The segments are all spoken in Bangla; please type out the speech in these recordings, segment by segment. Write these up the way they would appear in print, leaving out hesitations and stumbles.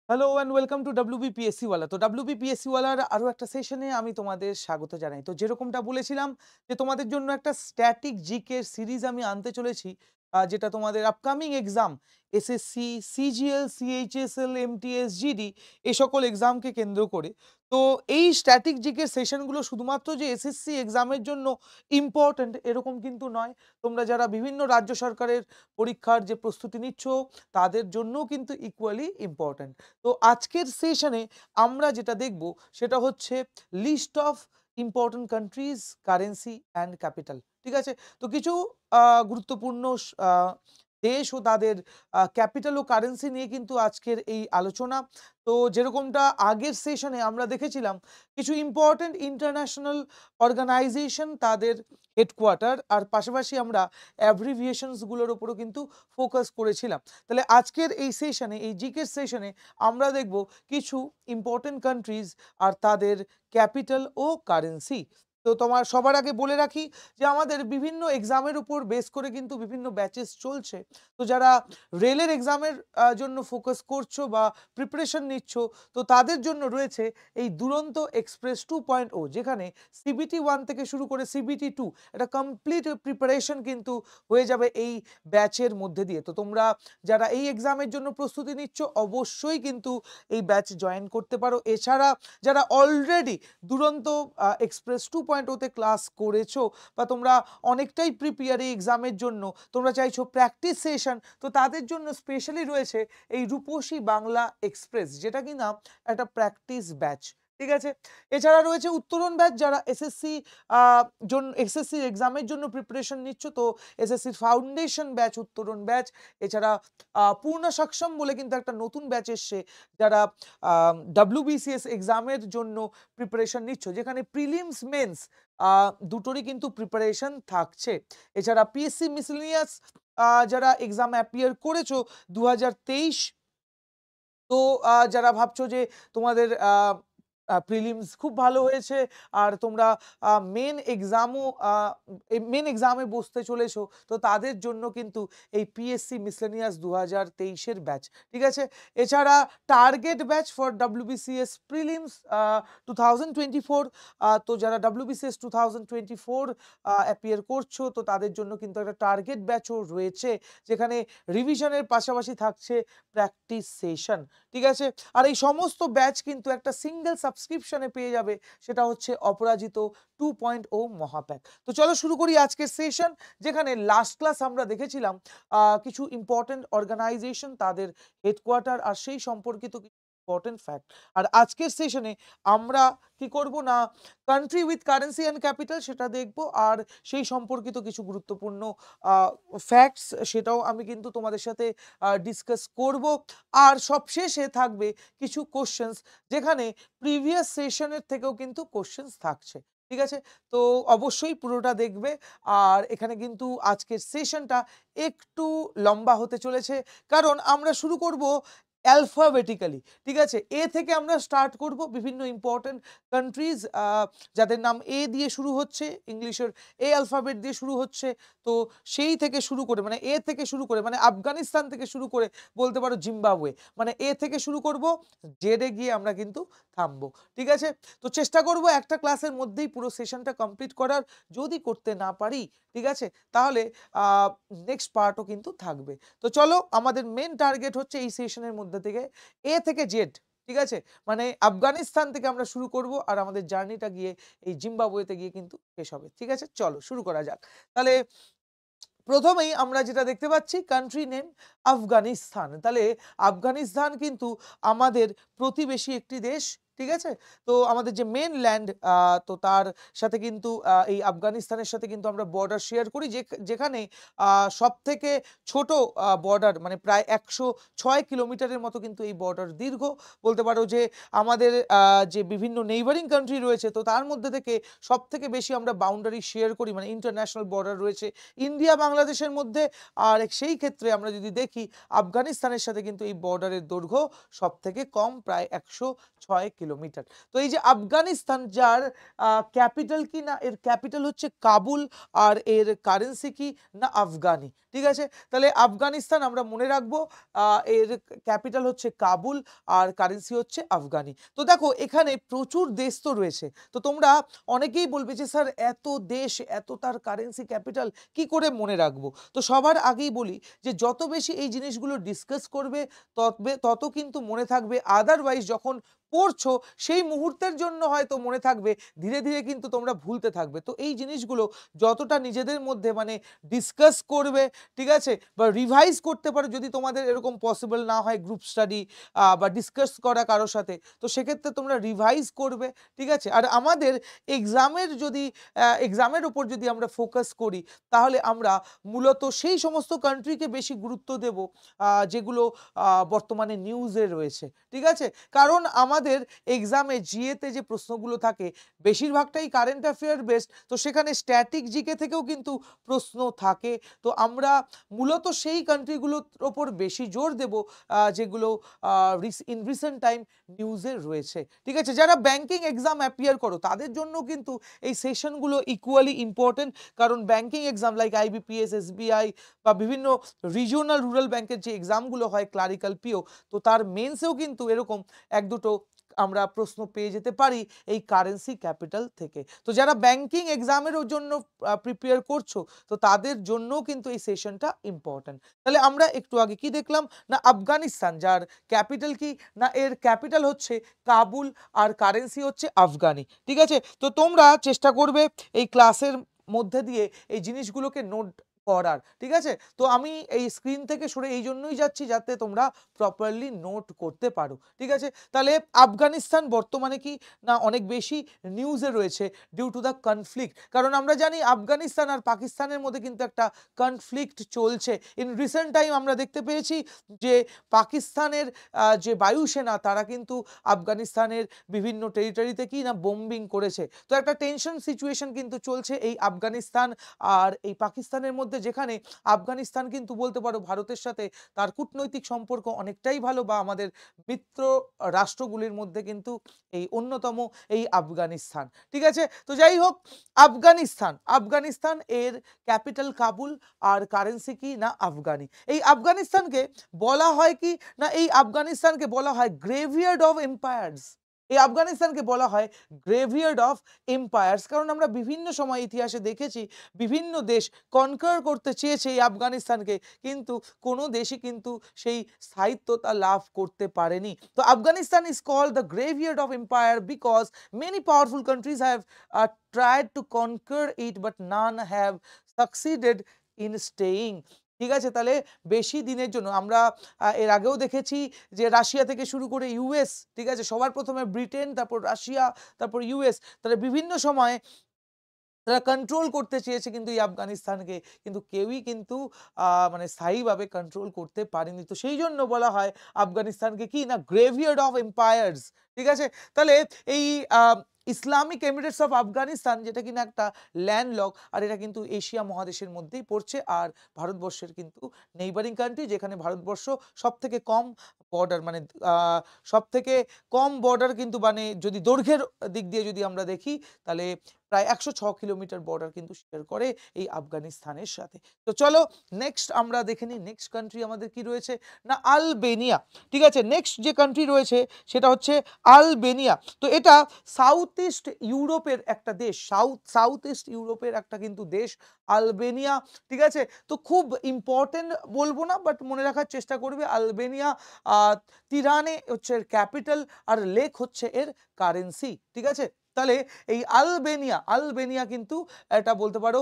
Hello and welcome to WBPSC ওয়ালা। তো ডাব্লিউবিপিএসসি ওয়ালার আরও একটা সেশনে আমি তোমাদের স্বাগত জানাই। তো যেরকমটা বলেছিলাম যে তোমাদের জন্য একটা স্ট্যাটিক জিকে সিরিজ আমি আনতে চলেছি, যেটা তোমাদের upcoming exam SSC, CGL, CHSL, MTS, GD এই সকল এক্সামকে কেন্দ্র করে। তো এই স্ট্যাটিক জিকে সেশনগুলো শুধুমাত্র যে এসএসসি এক্সামের জন্য ইম্পর্ট্যান্ট এরকম কিন্তু নয়। তোমরা যারা বিভিন্ন রাজ্য সরকারের পরীক্ষার যে প্রস্তুতি নিচ্ছ তাদের জন্যও কিন্তু ইকুয়ালি ইম্পর্ট্যান্ট। তো আজকের সেশনে আমরা যেটা দেখব সেটা হচ্ছে list of important countries, currency and capital. ঠিক আছে? তো কিছু গুরুত্বপূর্ণ দেশ ও তাদের ক্যাপিটাল ও কারেন্সি নিয়ে কিন্তু আজকের এই আলোচনা। তো যেরকমটা আগের সেশনে আমরা দেখেছিলাম কিছু ইম্পর্টেন্ট ইন্টারন্যাশনাল অর্গানাইজেশন, তাদের হেডকোয়ার্টার, আর পাশাপাশি আমরা অ্যাব্রিভিয়েশনস গুলোর উপরও কিন্তু ফোকাস করেছিলাম। তাহলে আজকের এই সেশনে, এই জিকে সেশনে আমরা দেখব কিছু ইম্পর্টেন্ট কান্ট্রিজ আর তাদের ক্যাপিটাল ও কারেন্সি। তো তোমার সবার আগে বলে রাখি যে আমাদের বিভিন্ন এক্সামের উপর বেস করে কিন্তু বিভিন্ন ব্যাচেস চলছে। তো যারা রেলের এক্সামের জন্য ফোকাস করছো বা প্রিপারেশন নিচ্ছ, তো তাদের জন্য রয়েছে এই দুরন্ত এক্সপ্রেস 2.0, যেখানে সিবিটি 1 থেকে শুরু করে সিবিটি 2 একটা কমপ্লিট প্রিপারেশন কিন্তু হয়ে যাবে এই ব্যাচের মধ্যে দিয়ে। তো তোমরা যারা এই এক্সামের জন্য প্রস্তুতি নিচ্ছ অবশ্যই কিন্তু এই ব্যাচ জয়েন করতে পারো। এছাড়া যারা অলরেডি দুরন্ত এক্সপ্রেস 2.0 তে ক্লাস করেছো বা তোমরা অনেকটাই প্রিপেয়ার এই এক্সামের জন্য, তোমরা চাইছো প্র্যাকটিস সেশন, তো তাদের জন্য স্পেশালি রয়েছে এই রূপসী বাংলা এক্সপ্রেস, যেটা কিনা একটা প্র্যাকটিস ব্যাচ। ঠিক আছে? এছাড়া রয়েছে উত্তরণ ব্যাচ, যারা এসএসসি এসএসসি এক্সামের জন্য প্রিপারেশন নিচ্ছ, তো এসএসসির ফাউন্ডেশন ব্যাচ উত্তরণ ব্যাচ। এছাড়া পূর্ণ সক্ষম বলে কিন্তু একটা নতুন ব্যাচ এসছে, যারা ডাব্লিউবিসিএস এক্সামের জন্য প্রিপারেশন নিচ্ছ, যেখানে প্রিলিমস মেন্স দুটোরই কিন্তু প্রিপারেশন থাকছে। এছাড়া পিএসসি মিসেলেনিয়াস যারা এক্সাম অ্যাপিয়ার করেছো 2023, তো যারা ভাবছো যে তোমাদের প্রিলিমস খুব ভালো হয়েছে আর তোমরা মেন এক্সামে বসতে চলেছো, তো তাদের জন্য কিন্তু এই পিএসসি মিসলেনিয়াস 2023 এর ব্যাচ। ঠিক আছে? এছাড়া target batch for WBCS prelims 2024, তো যারা ডাব্লিউবিসিএস 2024 অ্যাপিয়ার করছো, তো তাদের জন্য কিন্তু একটা টার্গেট ব্যাচও রয়েছে, যেখানে রিভিশনের পাশাপাশি থাকছে প্র্যাকটিস সেশন। ঠিক আছে? আর এই সমস্ত ব্যাচ কিন্তু একটা সিঙ্গেল সাবস্ক্রিপশনে পেয়ে যাবে, সেটা হচ্ছে অপরাজিত 2.0 মহাপ্যাক। তো চলো শুরু করি আজকের সেশন, যেখানে লাস্ট ক্লাস আমরা দেখেছিলাম কিছু ইম্পর্টেন্ট অর্গানাইজেশন, তাদের হেডকোয়ার্টার আর সেই সম্পর্কিত ইম্পর্টেন্ট ফ্যাক্ট। আর আজকের সেশনে আমরা কি করব না, country with currency and capital সেটা দেখব, আর সেই সম্পর্কিত কিছু গুরুত্বপূর্ণ ফ্যাক্টস সেটাও আমি কিন্তু তোমাদের সাথে ডিসকাস করব। আর সবশেষে থাকবে কিছু কোশ্চেন্স, যেখানে প্রিভিয়াস সেশনের থেকেও কিন্তু কোশ্চেন্স থাকছে। ঠিক আছে? তো অবশ্যই পুরোটা দেখবে। আর এখানে কিন্তু আজকের সেশনটা একটু লম্বা হতে চলেছে, কারণ আমরা শুরু করব অ্যালফাবেটিক্যালি। ঠিক আছে? এ থেকে আমরা স্টার্ট করব বিভিন্ন ইম্পর্টেন্ট কান্ট্রিজ, যাদের নাম এ দিয়ে শুরু হচ্ছে, ইংলিশের এ অ্যালফাবেট দিয়ে শুরু হচ্ছে। তো সেই থেকে শুরু করে, মানে এ থেকে শুরু করে, মানে আফগানিস্তান থেকে শুরু করে বলতে পারো জিম্বাবুয়ে, মানে এ থেকে শুরু করব, জেডে গিয়ে আমরা কিন্তু থামবো। ঠিক আছে? তো চেষ্টা করব একটা ক্লাসের মধ্যেই পুরো সেশনটা কমপ্লিট করার। যদি করতে না পারি, ঠিক আছে, তাহলে নেক্সট পার্টও কিন্তু থাকবে। তো চলো, আমাদের মেন টার্গেট হচ্ছে এই সেশনের মধ্যে থেকে এ থেকে জেড। ঠিক আছে? মানে আফগানিস্তান থেকে আমরা শুরু করব, আর আমাদের জার্নিটা গিয়ে এই জিম্বাবুয়েতে গিয়ে কিন্তু শেষ হবে। ঠিক আছে? চলো শুরু করা যাক। তাহলে প্রথমেই আমরা যেটা দেখতে পাচ্ছি, কান্ট্রি নেম আফগানিস্তান। তাহলে আফগানিস্তান কিন্তু আমাদের প্রতিবেশী একটি দেশ। ঠিক আছে? তো আমাদের যে মেন ল্যান্ড, তো তার সাথে কিন্তু এই আফগানিস্তানের সাথে কিন্তু আমরা বর্ডার শেয়ার করি, যেখানে সব থেকে ছোট বর্ডার, মানে প্রায় 106 কিলোমিটারের মতো কিন্তু এই বর্ডার দীর্ঘ। বলতে পারো যে আমাদের যে বিভিন্ন নেইবারিং কান্ট্রি রয়েছে, তো তার মধ্যে থেকে সব থেকে বেশি আমরা বাউন্ডারি শেয়ার করি, মানে ইন্টারন্যাশনাল বর্ডার রয়েছে ইন্ডিয়া বাংলাদেশের মধ্যে। আর সেই ক্ষেত্রে আমরা যদি দেখি, আফগানিস্তানের সাথে কিন্তু এই বর্ডারের দৈর্ঘ্য সব থেকে কম, প্রায় 106 কিলোমিটার। কিলোমিটার। তো এই যে আফগানিস্তান, যার ক্যাপিটাল কি না, এর ক্যাপিটাল হচ্ছে কাবুল, আর এর কারেন্সি কি না আফগানি। ঠিক আছে, তাহলে আফগানিস্তান আমরা মনে রাখবো, এর ক্যাপিটাল হচ্ছে কাবুল আর কারেন্সি হচ্ছে আফগানি। তো দেখো এখানে প্রচুর দেশ তো রয়েছে, তো তোমরা অনেকেই বলবে যে স্যার এত দেশ, এত তার কারেন্সি ক্যাপিটাল কি করে মনে রাখবো। তো সবার আগেই বলি যে যত বেশি এই জিনিসগুলো ডিসকাস করবে তত কিন্তু মনে থাকবে, আদারওয়াইজ যখন পড়ছো সেই মুহূর্তের জন্য হয়তো মনে থাকবে, ধীরে ধীরে কিন্তু তোমরা ভুলতে থাকবে। তো এই জিনিসগুলো যতটা নিজেদের মধ্যে মানে ডিসকাস করবে, ঠিক আছে, বা রিভাইজ করতে পারো, যদি তোমাদের এরকম পসিবল না হয় গ্রুপ স্টাডি বা ডিসকাস করা কারোর সাথে, তো সেক্ষেত্রে তোমরা রিভাইজ করবে। ঠিক আছে, আর আমাদের এক্সামের উপর যদি আমরা ফোকাস করি, তাহলে আমরা মূলত সেই সমস্ত কান্ট্রিকে বেশি গুরুত্ব দেব যেগুলো বর্তমানে নিউজে রয়েছে। ঠিক আছে, কারণ আমাদের এক্সামে জিএতে যে প্রশ্নগুলো থাকে বেশিরভাগটাই কারেন্ট অ্যাফেয়ার বেসড, তো সেখানে স্ট্যাটিক জিকে থেকেও কিন্তু প্রশ্ন থাকে। তো আমরা মূলত সেই কান্ট্রিগুলোর ওপর বেশি জোর দেব যেগুলো ইন রিসেন্ট টাইম নিউজে রয়েছে। ঠিক আছে, যারা ব্যাংকিং এক্সাম অ্যাপিয়ার করো তাদের জন্য কিন্তু এই সেশনগুলো ইকুয়ালি ইম্পর্টেন্ট, কারণ banking exam like IBPS, SBI বা বিভিন্ন রিজিওনাল রুরাল ব্যাংকের যে এক্সামগুলো হয়, ক্লারিক্যাল পিও, তো তার মেন্সেও কিন্তু এরকম এক দুটো আমরা প্রশ্ন পেয়ে যেতে পারি এই কারেন্সি ক্যাপিটাল থেকে। তো যারা ব্যাংকিং এক্সামের জন্য প্রিপেয়ার করছো, তো তাদের জন্যও কিন্তু এই সেশনটা ইম্পর্টেন্ট। তাহলে আমরা একটু আগে কি দেখলাম না, আফগানিস্তান, যার ক্যাপিটাল কি না, এর ক্যাপিটাল হচ্ছে কাবুল আর কারেন্সি হচ্ছে আফগানি। ঠিক আছে, তো তোমরা চেষ্টা করবে এই ক্লাসের মধ্যে দিয়ে এই জিনিসগুলোকে নোট করার। ঠিক আছে, তো আমি এই স্ক্রিন থেকে সরে এই জন্যই যাচ্ছি যাতে তোমরা প্রপারলি নোট করতে পারো। ঠিক আছে, তাহলে আফগানিস্তান বর্তমানে কি না অনেক বেশি নিউজে রয়েছে ডিউ টু দ্য কনফ্লিক্ট, কারণ আমরা জানি আফগানিস্তান আর পাকিস্তানের মধ্যে কিন্তু একটা কনফ্লিক্ট চলছে। ইন রিসেন্ট টাইম আমরা দেখতে পেয়েছি যে পাকিস্তানের যে বায়ুসেনা তারা কিন্তু আফগানিস্তানের বিভিন্ন টেরিটরিতে কি না বোম্বিং করেছে। তো একটা টেনশন সিচুয়েশন কিন্তু চলছে এই আফগানিস্তান আর এই পাকিস্তানের মধ্যে, যেখানে আফগানিস্তান কিন্তু বলতে পারো ভারতের সাথে তার কূটনৈতিক সম্পর্ক অনেকটাই ভালো, বা আমাদের মিত্র রাষ্ট্রগুলির মধ্যে কিন্তু এই অন্যতম এই আফগানিস্তান। ঠিক আছে, তো যাই হোক, আফগানিস্তান এর ক্যাপিটাল কাবুল আর কারেন্সি কি না আফগানি। এই আফগানিস্তানকে বলা হয় কি না, এই আফগানিস্তানকে বলা হয় গ্রেভিয়ার্ড অফ এম্পায়ার্স। এই আফগানিস্তানকে বলা হয় গ্রেভিয়ার্ড অফ এম্পায়ার্স, কারণ আমরা বিভিন্ন সময় ইতিহাসে দেখেছি বিভিন্ন দেশ কনকার করতে চেয়েছে এই আফগানিস্তানকে, কিন্তু কোনো দেশই কিন্তু সেই স্থায়িত্বতা লাভ করতে পারেনি। তো Afghanistan is called the graveyard of empire because many powerful countries have tried to conquer it but none have succeeded in staying। ঠিক আছে, তাহলে বেশি দিনের জন্য আমরা এর আগেও দেখেছি যে রাশিয়া থেকে শুরু করে ইউএস, ঠিক আছে, সবার প্রথমে ব্রিটেন, তারপর রাশিয়া, তারপর ইউএস, তাহলে বিভিন্ন সময় তারা কন্ট্রোল করতে চেয়েছে কিন্তু এই আফগানিস্তানকে, কিন্তু কেউই কিন্তু মানে স্থায়ীভাবে কন্ট্রোল করতে পারেনি। তো সেই জন্য বলা হয় আফগানিস্তানকে কি না গ্রেভিয়ার্ড অফ এম্পায়ার্স। ঠিক আছে, তাহলে এই ইসলামিক এমিরেটস অফ আফগানিস্তান, যেটা কিনা একটা ল্যান্ডলক, আর এটা কিন্তু এশিয়া মহাদেশের মধ্যেই পড়ছে, আর ভারতবর্ষের কিন্তু নেইবারিং কান্ট্রি, যেখানে ভারতবর্ষ সব থেকে কম বর্ডার, মানে সব থেকে কম বর্ডার কিন্তু, মানে যদি দৈর্ঘ্যের দিক দিয়ে যদি আমরা দেখি, তাহলে প্রায় 106 কিলোমিটার বর্ডার কিন্তু শেয়ার করে এই আফগানিস্তানের সাথে। তো চলো নেক্সট আমরা দেখে নিই, নেক্সট কান্ট্রি আমাদের কি রয়েছে না আলবেনিয়া। ঠিক আছে, নেক্সট যে কান্ট্রি রয়েছে সেটা হচ্ছে আলবেনিয়া। তো এটা সাউথ ইস্ট ইউরোপের একটা দেশ, সাউথ ইস্ট ইউরোপের একটা কিন্তু দেশ আলবেনিয়া। ঠিক আছে, তো খুব ইম্পর্টেন্ট বলবো না, বাট মনে রাখার চেষ্টা করবে। আলবেনিয়া তিরানে হচ্ছে এর ক্যাপিটাল, আর লেক হচ্ছে এর কারেন্সি। ঠিক আছে, তাহলে এই আলবেনিয়া কিন্তু এটা বলতে পারো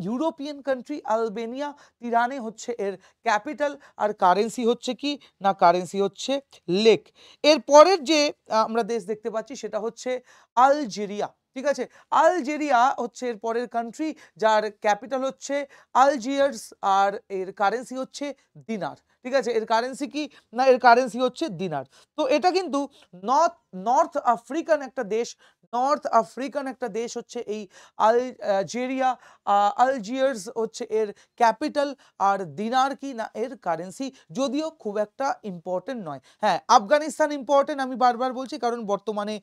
ইউরোপিয়ান কান্ট্রি। আলবেনিয়া, তিরানে হচ্ছে এর ক্যাপিটাল, আর কারেন্সি হচ্ছে কি না, কারেন্সি হচ্ছে লেক। এর পরের যে আমরা দেশ দেখতে পাচ্ছি সেটা হচ্ছে আলজেরিয়া। ঠিক আছে? আলজেরিয়া হচ্ছে এর পরের কান্ট্রি, যার ক্যাপিটাল হচ্ছে আলজিয়ার্স, আর এর কারেন্সি হচ্ছে দিনার। ঠিক আছে? এর কারেন্সি কি? না, এর কারেন্সি হচ্ছে দিনার। তো এটা কিন্তু নর্থ নর্থ আফ্রিকান একটা দেশ। নর্থ আফ্রিকান একটা দেশ হচ্ছে এই আলজেরিয়া। আলজিয়ার্স হচ্ছে এর ক্যাপিটাল, আর দিনার কি না এর কারেন্সি, যদিও খুব একটা ইম্পর্টেন্ট নয়। হ্যাঁ, আফগানিস্তান ইম্পর্টেন্ট, আমি বারবার বলছি, কারণ বর্তমানে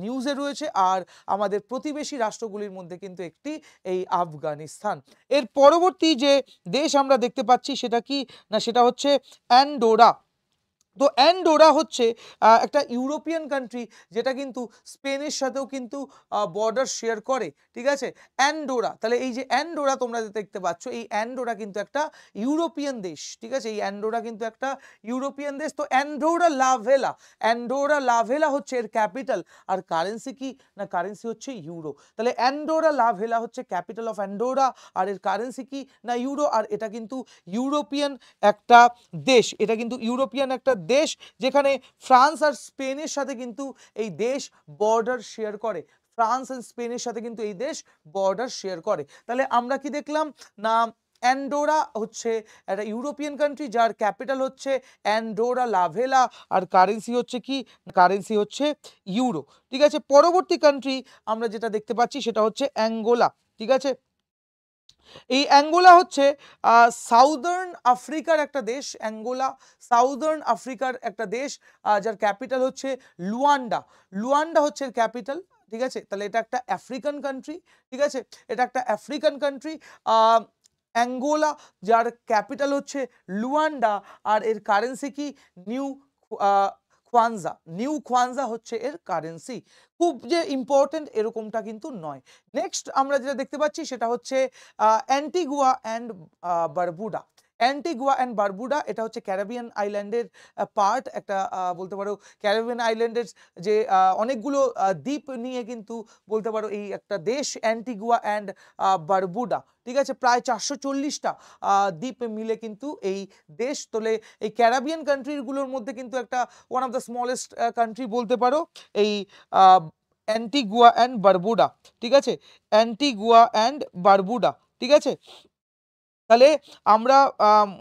নিউজে রয়েছে, আর আমাদের প্রতিবেশী রাষ্ট্রগুলির মধ্যে কিন্তু একটি এই আফগানিস্তান। এর পরবর্তী যে দেশ আমরা দেখতে পাচ্ছি সেটা কি? না, সেটা হচ্ছে অ্যান্ডোরা। তো অ্যান্ডোরা হচ্ছে একটা ইউরোপিয়ান কান্ট্রি, যেটা কিন্তু স্পেনের সাথেও কিন্তু বর্ডার শেয়ার করে। ঠিক আছে? অ্যান্ডোরা, তাহলে এই যে অ্যান্ডোরা তোমরা যে দেখতে পাচ্ছ, এই অ্যান্ডোরা কিন্তু একটা ইউরোপিয়ান দেশ। ঠিক আছে? এই অ্যান্ডোরা কিন্তু একটা ইউরোপিয়ান দেশ। তো অ্যান্ডোরা লাভেলা হচ্ছে এর ক্যাপিটাল, আর কারেন্সি কি? না, কারেন্সি হচ্ছে ইউরো। তাহলে অ্যান্ডোরা লাভেলা হচ্ছে ক্যাপিটাল অফ অ্যান্ডোরা, আর এর কারেন্সি কি? না ইউরো। আর এটা কিন্তু ইউরোপিয়ান একটা দেশ, এটা কিন্তু ইউরোপিয়ান একটা দেশ, যেখানে ফ্রান্স আর স্পেনের সাথে কিন্তু এই দেশ বর্ডার শেয়ার করে। ফ্রান্স আর স্পেনের সাথে কিন্তু এই দেশ বর্ডার শেয়ার করে। তাহলে আমরা কি দেখলাম? না, অ্যান্ডোরা হচ্ছে একটা ইউরোপিয়ান কান্ট্রি, যার ক্যাপিটাল হচ্ছে অ্যান্ডোরা লাভেলা, আর কারেন্সি হচ্ছে কি? কারেন্সি হচ্ছে ইউরো। ঠিক আছে? পরবর্তী কান্ট্রি আমরা যেটা দেখতে পাচ্ছি সেটা হচ্ছে অ্যাঙ্গোলা। ঠিক আছে? এই অ্যাঙ্গোলা হচ্ছে সাউদার্ন আফ্রিকার একটা দেশ। অ্যাঙ্গোলা সাউদার্ন আফ্রিকার একটা দেশ, যার ক্যাপিটাল হচ্ছে লুয়ান্ডা। লুয়ান্ডা হচ্ছে এর ক্যাপিটাল। ঠিক আছে? তাহলে এটা একটা আফ্রিকান কান্ট্রি। ঠিক আছে? এটা একটা আফ্রিকান কান্ট্রি, অ্যাঙ্গোলা, যার ক্যাপিটাল হচ্ছে লুয়ান্ডা, আর এর কারেন্সি কি? নিউ আহ, খোয়ানজা। নিউ খোয়ানজা হচ্ছে এর কারেন্সি। খুব যে ইম্পর্টেন্ট এরকমটা কিন্তু নয়। নেক্সট আমরা যেটা দেখতে পাচ্ছি সেটা হচ্ছে Antigua and Barbuda. Antigua and Barbuda এটা হচ্ছে ক্যারিবিয়ান আইল্যান্ডের পার্ট, একটা বলতে পারো ক্যারিবিয়ান আইল্যান্ডের যে অনেকগুলো দ্বীপ নিয়ে কিন্তু বলতে পারো এই একটা দেশ অ্যান্টিগুয়া অ্যান্ড বারবুডা। ঠিক আছে? প্রায় 440টা দ্বীপ মিলে কিন্তু এই দেশ। তোলে এই ক্যারিবিয়ান কান্ট্রিগুলোর মধ্যে কিন্তু একটা one of the smallest country বলতে পারো এই অ্যান্টিগুয়া অ্যান্ড বারবুডা। ঠিক আছে? Antigua and Barbuda. ঠিক আছে? তাহলে আমরা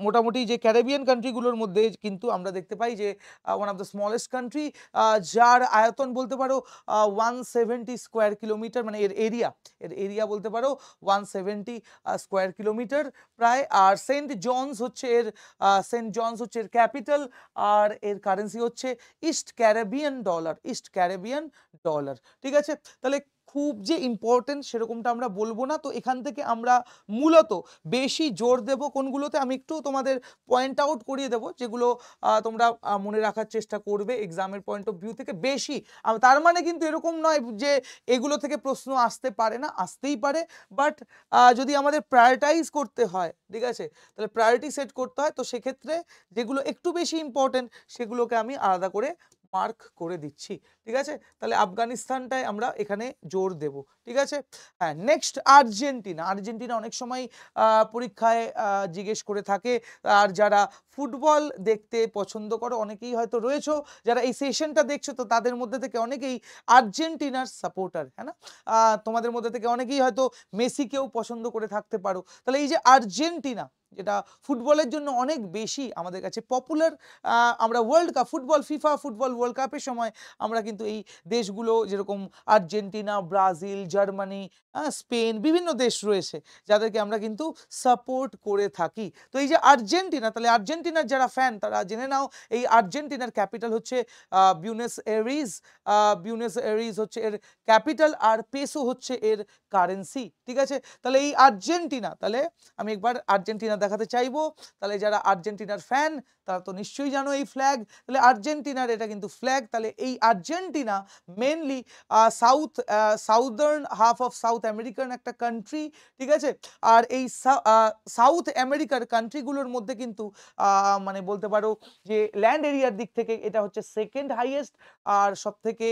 মোটামুটি যে ক্যারিবিয়ান কান্ট্রিগুলোর মধ্যে কিন্তু আমরা দেখতে পাই যে one of the smallest country, যার আয়তন বলতে পারো 170 স্কোয়ার কিলোমিটার, মানে এর এরিয়া বলতে পারো 170 স্কোয়ার কিলোমিটার প্রায়। আর সেন্ট জনস হচ্ছে এর ক্যাপিটাল, আর এর কারেন্সি হচ্ছে ইস্ট ক্যারিবিয়ান ডলার। ঠিক আছে? তাহলে খুব যে ইম্পর্টেন্ট সেরকমটা আমরা বলবো না। তো এখান থেকে আমরা মূলত বেশি জোর দেব কোনগুলোতে, আমি একটু তোমাদের পয়েন্ট আউট করিয়ে দেবো, যেগুলো তোমরা মনে রাখার চেষ্টা করবে এক্সামের পয়েন্ট অফ ভিউ থেকে বেশি। তার মানে কিন্তু এরকম নয় যে এগুলো থেকে প্রশ্ন আসতে পারে না, আসতেই পারে, বাট যদি আমাদের প্রায়োরিটাইজ করতে হয়, ঠিক আছে, তাহলে প্রায়োরিটি সেট করতে হয়, তো সেক্ষেত্রে যেগুলো একটু বেশি ইম্পর্টেন্ট সেগুলোকে আমি আলাদা করে মার্ক করে দিচ্ছি। ঠিক আছে? তাহলে আফগানিস্তানটায় আমরা এখানে জোর দেব। ঠিক আছে? হ্যাঁ, নেক্সট আর্জেন্টিনা। আর্জেন্টিনা অনেক সময় পরীক্ষায় জিজ্ঞেস করে থাকে। আর যারা ফুটবল দেখতে পছন্দ করো অনেকেই হয়তো রয়েছো, যারা এই সেশনটা দেখছো, তো তাদের মধ্যে থেকে অনেকেই আর্জেন্টিনার সাপোর্টার, হ্যাঁ না? তোমাদের মধ্যে থেকে অনেকেই হয়তো মেসিকেও পছন্দ করে থাকতে পারো। তাহলে এই যে আর্জেন্টিনা, যেটা ফুটবলের জন্য অনেক বেশি আমাদের কাছে পপুলার, আমরা world cup football, FIFA football world কাপের সময় আমরা কিন্তু এই দেশগুলো, যেরকম আর্জেন্টিনা, ব্রাজিল, জার্মানি, স্পেন, বিভিন্ন দেশ রয়েছে যাদেরকে আমরা কিন্তু সাপোর্ট করে থাকি। তো এই যে আর্জেন্টিনা, তাহলে আর্জেন্টিনার যারা ফ্যান তারা জেনে নাও এই আর্জেন্টিনার ক্যাপিটাল হচ্ছে বিউনেস এরিজ। বিউনেস এরিজ হচ্ছে এর ক্যাপিটাল, আর পেসো হচ্ছে এর কারেন্সি। ঠিক আছে? তাহলে এই আর্জেন্টিনা, তাহলে আমি একবার আর্জেন্টিনা দেখাতে চাইবো। তাহলে যারা আর্জেন্টিনার ফ্যান তারা তো নিশ্চয়ই জানো এই ফ্ল্যাগ। তাহলে আর্জেন্টিনার এটা কিন্তু ফ্ল্যাগ। তাহলে এই Argentina mainly southern half of south American একটা কান্ট্রি। ঠিক আছে? আর এই সাউথ আমেরিকার কান্ট্রিগুলোর মধ্যে কিন্তু মানে বলতে পারো যে ল্যান্ড এরিয়ার দিক থেকে এটা হচ্ছে সেকেন্ড হাইয়েস্ট, আর সব থেকে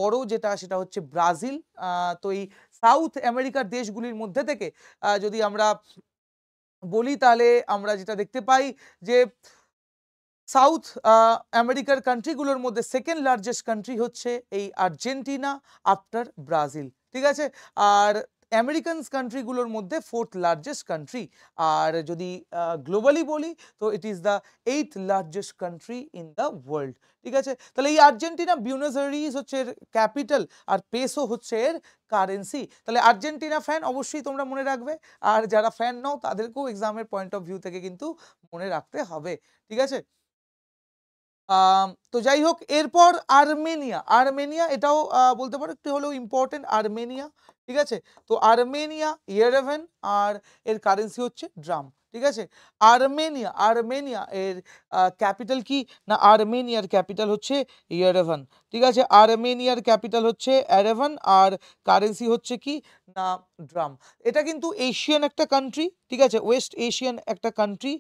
বড় যেটা সেটা হচ্ছে ব্রাজিল। তো এই সাউথ আমেরিকার দেশগুলির মধ্যে থেকে যদি আমরা বলি, তাহলে আমরা যেটা দেখতে পাই যে সাউথ আমেরিকার কান্ট্রিগুলোর মধ্যে সেকেন্ড লার্জেস্ট কান্ট্রি হচ্ছে এই আর্জেন্টিনা আফটার ব্রাজিল, ঠিক আছে। আর আমেরিকান কান্ট্রিগুলোর মধ্যে ফোর্থ লার্জেস্ট কান্ট্রি। আর যদি গ্লোবালি বলি তো it is the eighth largest country in the world, ঠিক আছে। তাহলে এই আর্জেন্টিনা বিউনোস আইরেস হচ্ছে এর ক্যাপিটাল, আর পেসো হচ্ছে এর কারেন্সি। তাহলে আর্জেন্টিনা ফ্যান অবশ্যই তোমরা মনে রাখবে, আর যারা ফ্যান নাও তাদেরকেও এক্সামের পয়েন্ট অফ ভিউ থেকে কিন্তু মনে রাখতে হবে, ঠিক আছে। তো যাই হোক, এরপর আর্মেনিয়া। আর্মেনিয়া এটাও বলতে পারো একটু হলেও ইম্পর্টেন্ট, আর্মেনিয়া, ঠিক আছে। তো আর্মেনিয়া ইয়েরেভান, আর এর কারেন্সি হচ্ছে ড্রাম, ঠিক আছে। আর্মেনিয়া, আর্মেনিয়া এর ক্যাপিটাল কি না, আর্মেনিয়ার ক্যাপিটাল হচ্ছে ইয়েরেভান, ঠিক আছে। আর্মেনিয়ার ক্যাপিটাল হচ্ছে এরেভান, আর কারেন্সি হচ্ছে কি না ড্রাম। এটা কিন্তু এশিয়ান একটা কান্ট্রি, ঠিক আছে, ওয়েস্ট এশিয়ান একটা কান্ট্রি,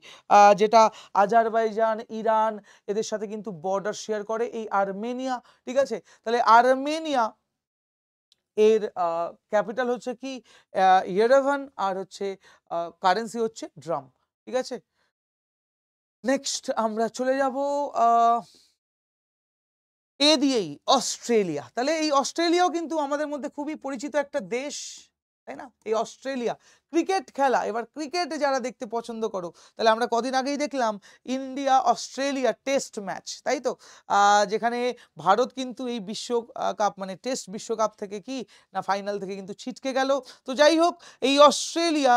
যেটা আজারবাইজান, ইরান এদের সাথে কিন্তু বর্ডার শেয়ার করে এই আর্মেনিয়া, ঠিক আছে। তাহলে আর্মেনিয়া এর ক্যাপিটাল হচ্ছে কি ইয়েরেভান, আর হচ্ছে কারেন্সি হচ্ছে ড্রাম, ঠিক আছে। নেক্সট আমরা চলে যাব এ দিয়েই অস্ট্রেলিয়া। তাহলে এই অস্ট্রেলিয়াও কিন্তু আমাদের মধ্যে খুবই পরিচিত একটা দেশ, তাই না। এই অস্ট্রেলিয়া ক্রিকেট খেলা, এবার ক্রিকেট যারা দেখতে পছন্দ করো, তাহলে আমরা কদিন আগেই দেখলাম ইন্ডিয়া অস্ট্রেলিয়া টেস্ট ম্যাচ, তাই তো, যেখানে ভারত কিন্তু এই কাপ মানে টেস্ট বিশ্বকাপ থেকে কি না ফাইনাল থেকে কিন্তু ছিটকে গেল। তো যাই হোক, এই অস্ট্রেলিয়া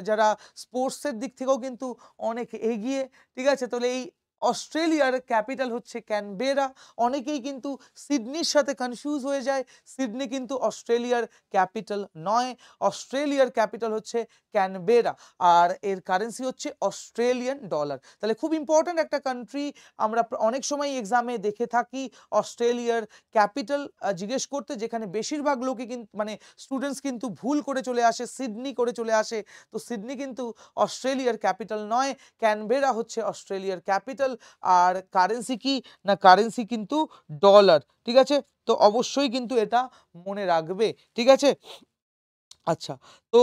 যারা স্পোর্টসের দিক থেকেও কিন্তু অনেক এগিয়ে, ঠিক আছে। তাহলে এই অস্ট্রেলিয়ার ক্যাপিটাল হচ্ছে ক্যানবেরা। অনেকেই কিন্তু সিডনির সাথে কনফিউজ হয়ে যায়, সিডনি কিন্তু অস্ট্রেলিয়ার ক্যাপিটাল নয়, অস্ট্রেলিয়ার ক্যাপিটাল হচ্ছে ক্যানবেরা, আর এর কারেন্সি হচ্ছে অস্ট্রেলিয়ান ডলার। তাহলে খুব ইম্পর্ট্যান্ট একটা কান্ট্রি, আমরা অনেক সময় এক্সামে দেখে থাকি অস্ট্রেলিয়ার ক্যাপিটাল জিজ্ঞেস করতে, যেখানে বেশিরভাগ লোকে কিন্তু মানে স্টুডেন্টস কিন্তু ভুল করে চলে আসে, সিডনি করে চলে আসে। তো সিডনি কিন্তু অস্ট্রেলিয়ার ক্যাপিটাল নয়, ক্যানবেরা হচ্ছে অস্ট্রেলিয়ার ক্যাপিটাল। আর কারেন্সি কি না, কারেন্সি কিন্তু ডলার, ঠিক আছে। তো অবশ্যই কিন্তু এটা মনে রাখবে, ঠিক আছে। আচ্ছা, তো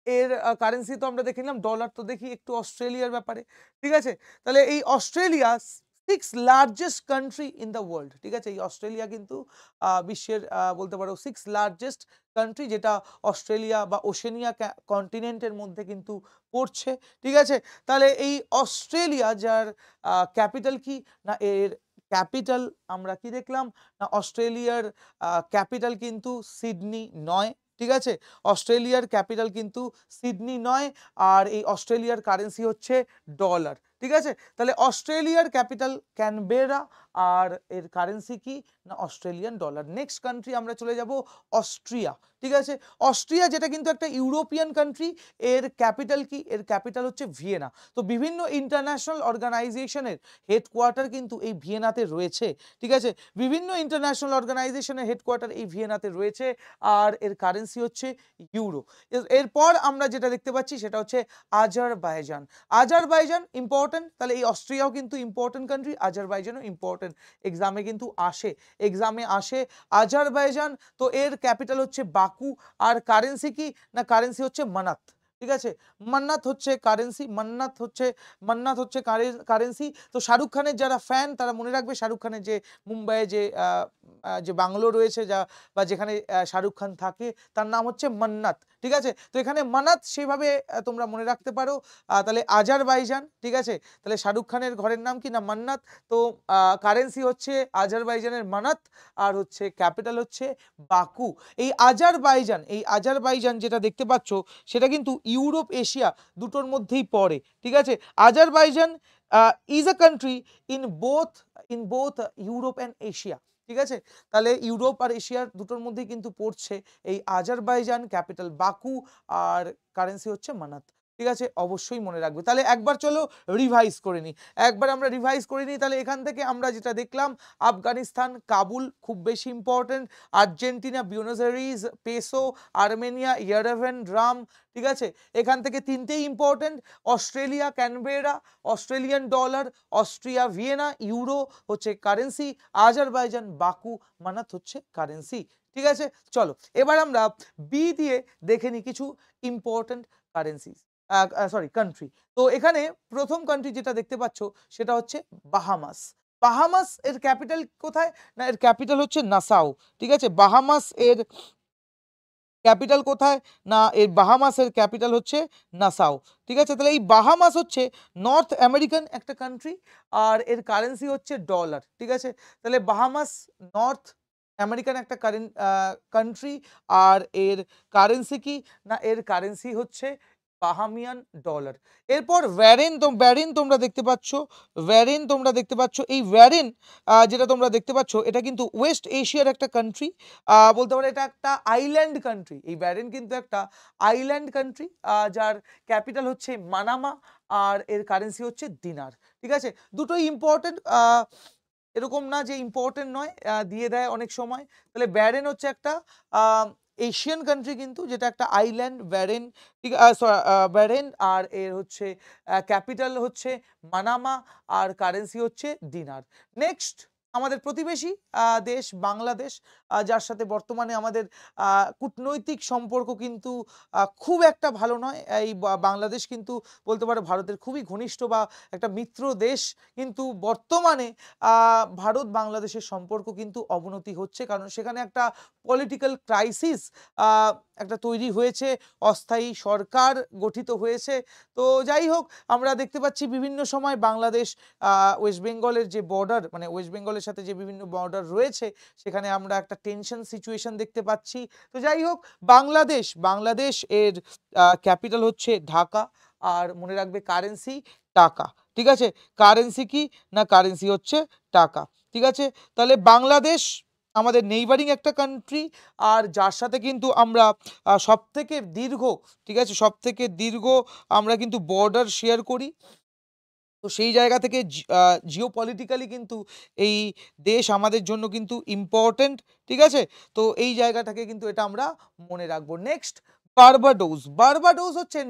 এর কারেন্সি তো আমরা দেখে নিলাম, ডলার। তো দেখি একটু অস্ট্রেলিয়ার ব্যাপারে, ঠিক আছে। তাহলে এই Australia six largest country in the world, ঠিক আছে। এই অস্ট্রেলিয়া কিন্তু বিশ্বের বলতে পারো সিক্স লার্জেস্ট কান্ট্রি, যেটা অস্ট্রেলিয়া বা ওশেনিয়া কন্টিনেন্টের মধ্যে কিন্তু পড়ছে, ঠিক আছে। তাহলে এই অস্ট্রেলিয়া যার ক্যাপিটাল কি না, এর ক্যাপিটাল আমরা কি দেখলাম না, অস্ট্রেলিয়ার ক্যাপিটাল কিন্তু সিডনি নয়, ঠিক আছে। অস্ট্রেলিয়ার ক্যাপিটাল কিন্তু সিডনি নয়, আর এই অস্ট্রেলিয়ার কারেন্সি হচ্ছে ডলার, ঠিক আছে। তাহলে অস্ট্রেলিয়ার ক্যাপিটাল ক্যানবেরা, আর এর কারেন্সি কি না অস্ট্রেলিয়ান ডলার। নেক্সট কান্ট্রি আমরা চলে যাব অস্ট্রিয়া, ঠিক আছে। অস্ট্রিয়া যেটা কিন্তু একটা ইউরোপিয়ান কান্ট্রি, এর ক্যাপিটাল কি, এর ক্যাপিটাল হচ্ছে ভিয়েনা। তো বিভিন্ন ইন্টারন্যাশনাল অর্গানাইজেশনের হেডকোয়ার্টার কিন্তু এই ভিয়েনাতে রয়েছে, ঠিক আছে। বিভিন্ন ইন্টারন্যাশনাল অর্গানাইজেশনের হেডকোয়ার্টার এই ভিয়েনাতে রয়েছে, আর এর কারেন্সি হচ্ছে ইউরো। এরপর আমরা যেটা দেখতে পাচ্ছি সেটা হচ্ছে আজারবাইজান। আজারবাইজান ইম্পর্টেন্ট, তাহলে এই অস্ট্রিয়াও কিন্তু ইম্পর্টেন্ট কান্ট্রি, আজারবাইজানও ইম্পর্টেন্ট, এক্সামে আসে আজারবাইজান। তো এর ক্যাপিটাল হচ্ছে বাকু, আর কারেন্সি কি না, কারেন্সি হচ্ছে মানাত, ঠিক আছে। মান্নাত হচ্ছে কারেন্সি, মান্নাত হচ্ছে কারেন্সি। তো শাহরুখ খানের যারা ফ্যান তারা মনে রাখবে, শাহরুখ খানের যে মুম্বাইয়ে যে বাংলো রয়েছে, বা যেখানে শাহরুখ খান থাকে, তার নাম হচ্ছে মান্নাত, ঠিক আছে। তো এখানে মানাত সেভাবে তোমরা মনে রাখতে পারো। তাহলে আজারবাইজান, ঠিক আছে। তাহলে শাহরুখ খানের ঘরের নাম কি না মান্নাত। তো কারেন্সি হচ্ছে আজারবাইজানের মানাত, আর হচ্ছে ক্যাপিটাল হচ্ছে বাকু। এই আজারবাইজান যেটা দেখতে পাচ্ছ, সেটা কিন্তু ইউরোপ এশিয়া দুটোর মধ্যেই পড়ে, ঠিক আছে। Azerbaijan is a country in both Europe and Asia, ঠিক আছে। তাহলে ইউরোপ আর এশিয়ার দুটোর মধ্যেই কিন্তু পড়ছে এই আজারবাইজান, ক্যাপিটাল বাকু, আর কারেন্সি হচ্ছে মানাত, ঠিক আছে। অবশ্যই মনে রাখবে। তাহলে একবার চলো রিভাইজ করে নিই, তাহলে এখান থেকে আমরা যেটা দেখলাম, আফগানিস্তান কাবুল খুব বেশি important, Argentina Buenos Aires, peso, Armenia Yerevan, dram, ঠিক আছে। এখান থেকে তিনটেই important, Australia Canberra Australian dollar, Austria Vienna euro হচ্ছে কারেন্সি, আজারবাইজান বাকু, মানাত হচ্ছে কারেন্সি, ঠিক আছে। চলো এবার আমরা বি দিয়ে দেখে নিই কিছু ইম্পর্টেন্ট কারেন্সি। Sorry country. তো এখানে প্রথম কান্ট্রি যেটা দেখতে পাচ্ছ সেটা হচ্ছে বাহামাস। বাহামাস এর ক্যাপিটাল কোথায়? না এর ক্যাপিটাল হচ্ছে নাসাউ। ঠিক আছে? বাহামাস এর ক্যাপিটাল কোথায়? না এর বাহামাসের ক্যাপিটাল হচ্ছে নাসাউ। ঠিক আছে? তাহলে এই বাহামাস হচ্ছে নর্থ আমেরিকান একটা কান্ট্রি আর এর কারেন্সি হচ্ছে ডলার। ঠিক আছে? তাহলে বাহামাস নর্থ আমেরিকান একটা কান্ট্রি আর এর কারেন্সি কি? না এর কারেন্সি হচ্ছে বাহামিয়ান ডলার। এরপর ভ্যারেন তোমরা দেখতে পাচ্ছ। ভ্যারেন তোমরা দেখতে পাচ্ছ। এই ভ্যারেন যেটা তোমরা দেখতে পাচ্ছ এটা কিন্তু ওয়েস্ট এশিয়ার একটা কান্ট্রি। বলতে পারো এটা একটা আইল্যান্ড কান্ট্রি। এই ব্যারেন কিন্তু একটা আইল্যান্ড কান্ট্রি যার ক্যাপিটাল হচ্ছে মানামা আর এর কারেন্সি হচ্ছে দিনার। ঠিক আছে? দুটোই ইম্পর্টেন্ট, এরকম না যে ইম্পর্টেন্ট নয়, দিয়ে দেয় অনেক সময়। তাহলে ব্যারেন হচ্ছে একটা এশিয়ান কান্ট্রি কিন্তু যেটা একটা আইল্যান্ড ব্যারেন। ঠিক ব্যারেন আর এর হচ্ছে ক্যাপিটাল হচ্ছে মানামা আর কারেন্সি হচ্ছে দিনার। নেক্সট আমাদের প্রতিবেশী দেশ বাংলাদেশ, যার সাথে বর্তমানে আমাদের কূটনৈতিক সম্পর্ক কিন্তু খুব একটা ভালো নয়। এই বাংলাদেশ কিন্তু বলতে পারো ভারতের খুবই ঘনিষ্ঠ বা একটা মিত্র দেশ, কিন্তু বর্তমানে ভারত বাংলাদেশের সম্পর্ক কিন্তু অবনতি হচ্ছে, কারণ সেখানে একটা পলিটিক্যাল ক্রাইসিস একটা তৈরি হয়েছে, অস্থায়ী সরকার গঠিত হয়েছে। তো যাই হোক, আমরা দেখতে পাচ্ছি বিভিন্ন সময় বাংলাদেশ ওয়েস্ট বেঙ্গলের যে বর্ডার, মানে ওয়েস্ট বেঙ্গলের সাথে যে বিভিন্ন বর্ডার রয়েছে সেখানে আমরা একটা টেনশন সিচুয়েশন দেখতে পাচ্ছি। তো যাই হোক, বাংলাদেশ এর ক্যাপিটাল হচ্ছে ঢাকা আর মনে রাখবে কারেন্সি টাকা। ঠিক আছে? কারেন্সি কি? না কারেন্সি হচ্ছে টাকা। ঠিক আছে? তাহলে বাংলাদেশ আমাদের নেইবারিং একটা কান্ট্রি আর যার সাথে কিন্তু আমরা সবথেকে দীর্ঘ, ঠিক আছে, সবথেকে দীর্ঘ আমরা কিন্তু বর্ডার শেয়ার করি। তো সেই জায়গা থেকে জিওপলিটিক্যালি কিন্তু এই দেশ আমাদের জন্য কিন্তু ইম্পর্টেন্ট। ঠিক আছে? তো এই জায়গাটাকে কিন্তু এটা আমরা মনে রাখবো। Next Barbados. বার্বাডোস হচ্ছে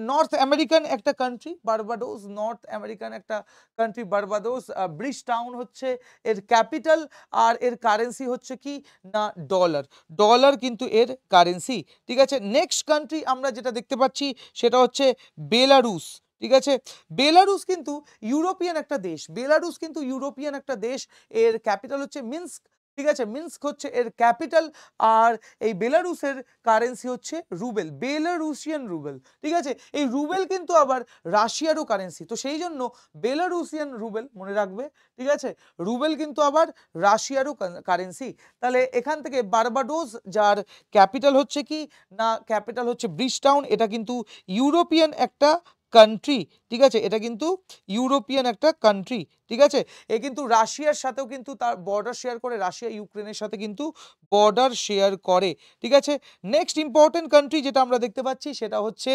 নর্থ আমেরিকান একটা কান্ট্রি। বার্বাডোস নর্থ আমেরিকান একটা কান্ট্রি। বার্বাডোস ব্রিজ টাউন হচ্ছে এর ক্যাপিটাল আর এর কারেন্সি হচ্ছে কি? না ডলার। ডলার কিন্তু এর কারেন্সি। ঠিক আছে? নেক্সট কান্ট্রি আমরা যেটা দেখতে পাচ্ছি সেটা হচ্ছে বেলারুস। ঠিক আছে? বেলারুস কিন্তু ইউরোপিয়ান একটা দেশ। বেলারুস কিন্তু ইউরোপিয়ান একটা দেশ। এর ক্যাপিটাল হচ্ছে মিন্স্ক। ঠিক আছে? মিন্স্ক হচ্ছে এর ক্যাপিটাল আর এই বেলারুসের কারেন্সি হচ্ছে রুবেল, বেলারুসিয়ান রুবেল। ঠিক আছে? এই রুবেল কিন্তু আবার রাশিয়ারও কারেন্সি। তো সেই জন্য বেলারুসিয়ান রুবেল মনে রাখবে। ঠিক আছে? রুবেল কিন্তু আবার রাশিয়ারও কারেন্সি। তাহলে এখান থেকে বার্বাডোস, যার ক্যাপিটাল হচ্ছে কি? না ক্যাপিটাল হচ্ছে ব্রিজটাউন, এটা কিন্তু ইউরোপিয়ান একটা কান্ট্রি। ঠিক আছে? এটা কিন্তু ইউরোপিয়ান একটা কান্ট্রি। ঠিক আছে? এ কিন্তু রাশিয়ার সাথেও কিন্তু তার বর্ডার শেয়ার করে, রাশিয়া ইউক্রেনের সাথে কিন্তু বর্ডার শেয়ার করে। ঠিক আছে? নেক্সট ইম্পর্টেন্ট কান্ট্রি যেটা আমরা দেখতে পাচ্ছি সেটা হচ্ছে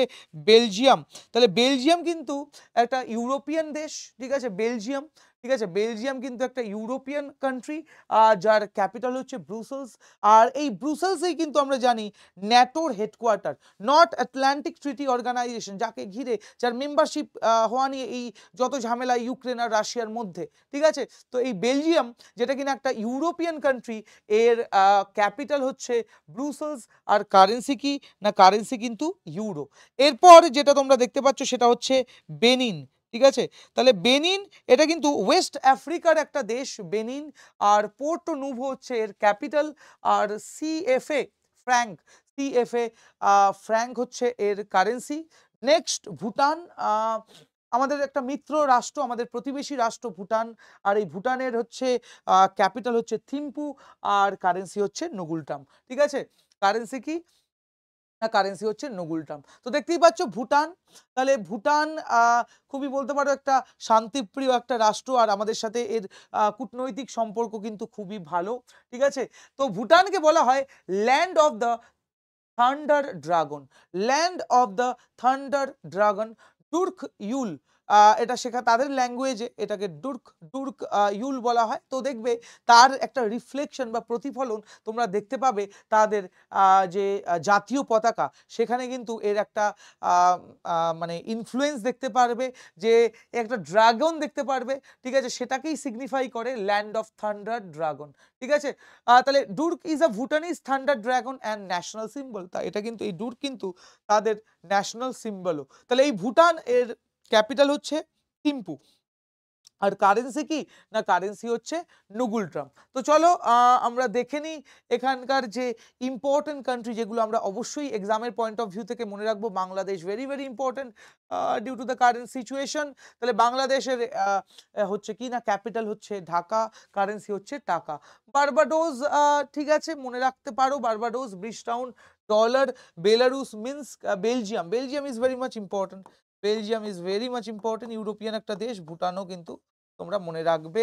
বেলজিয়াম। তাহলে বেলজিয়াম কিন্তু একটা ইউরোপিয়ান দেশ। ঠিক আছে? বেলজিয়াম, ঠিক আছে, বেলজিয়াম কিন্তু একটা ইউরোপিয়ান কান্ট্রি যার ক্যাপিটাল হচ্ছে ব্রুসেলস। আর এই ব্রুসেলসেই কিন্তু আমরা জানি ন্যাটোর headquarter, north Atlantic treaty organization, যাকে ঘিরে, যার মেম্বারশিপ হওয়া নিয়ে এই যত ঝামেলা ইউক্রেন আর রাশিয়ার মধ্যে। ঠিক আছে? তো এই বেলজিয়াম যেটা কিনা একটা ইউরোপিয়ান কান্ট্রি, এর ক্যাপিটাল হচ্ছে ব্রুসেলস আর কারেন্সি কি? না কারেন্সি কিন্তু ইউরো। এরপর যেটা তোমরা দেখতে পাচ্ছ সেটা হচ্ছে বেনিন। ঠিক আছে? তাহলে বেনিন এটা কিন্তু ওয়েস্ট আফ্রিকার একটা দেশ বেনিন, আর পোর্টো নুভো হচ্ছে এর ক্যাপিটাল আর সিএফএ ফ্র্যাঙ্ক, সিএফএ ফ্র্যাঙ্ক হচ্ছে এর কারেন্সি। নেক্সট ভুটান, আমাদের একটা মিত্র রাষ্ট্র, আমাদের প্রতিবেশী রাষ্ট্র ভুটান, আর এই ভুটানের হচ্ছে ক্যাপিটাল হচ্ছে থিম্পু আর কারেন্সি হচ্ছে নুগুলটাম। ঠিক আছে? কারেন্সি কি? না কারেন্সি হচ্ছে নগুলটাম। তো দেখতেই পাচ্ছ ভুটান। তাহলে ভুটান খুবই বলতে পারো একটা শান্তিপ্রিয় একটা রাষ্ট্র আর আমাদের সাথে এর কূটনৈতিক সম্পর্ক কিন্তু খুবই ভালো। ঠিক আছে? তো ভুটানকে বলা হয় land of the thunder dragon, land of the thunder dragon, Druk Yul এটা শেখা তাদের ল্যাঙ্গুয়েজে এটাকে ডুর্ক ডুর্ক ইউল বলা হয়। তো দেখবে তার একটা রিফ্লেকশন বা প্রতিফলন তোমরা দেখতে পাবে তাদের যে জাতীয় পতাকা সেখানে কিন্তু এর একটা মানে ইনফ্লুয়েন্স দেখতে পারবে, যে একটা ড্রাগন দেখতে পারবে, ঠিক আছে, সেটাকেই সিগনিফাই করে ল্যান্ড অফ থান্ডার ড্রাগন, ঠিক আছে। তাহলে Druk is a Bhutanese thunder dragon and national symbol. তা এটা কিন্তু এই ডুর্ক কিন্তু তাদের ন্যাশনাল সিম্বলও। তাহলে এই ভুটান এর ক্যাপিটাল হচ্ছে থিম্পু। আর কারেন্সি কি না, কারেন্সি হচ্ছে নুগুল ট্রাম। তো চলো আমরা দেখে নিই এখানকার যে ইম্পর্টেন্ট কান্ট্রি যেগুলো আমরা অবশ্যই এক্সামের পয়েন্ট অফ ভিউ থেকে মনে রাখবো। Bangladesh very very important due to the current situation. তাহলে বাংলাদেশের হচ্ছে কি না ক্যাপিটাল হচ্ছে ঢাকা, কারেন্সি হচ্ছে টাকা। বার্বাডোস ঠিক আছে মনে রাখতে পারো, Barbados, Bridgetown, dollar. Belarus means Belgium, Belgium is very much important, Belgium is very much important, European একটা দেশ। ভুটানও কিন্তু তোমরা মনে রাখবে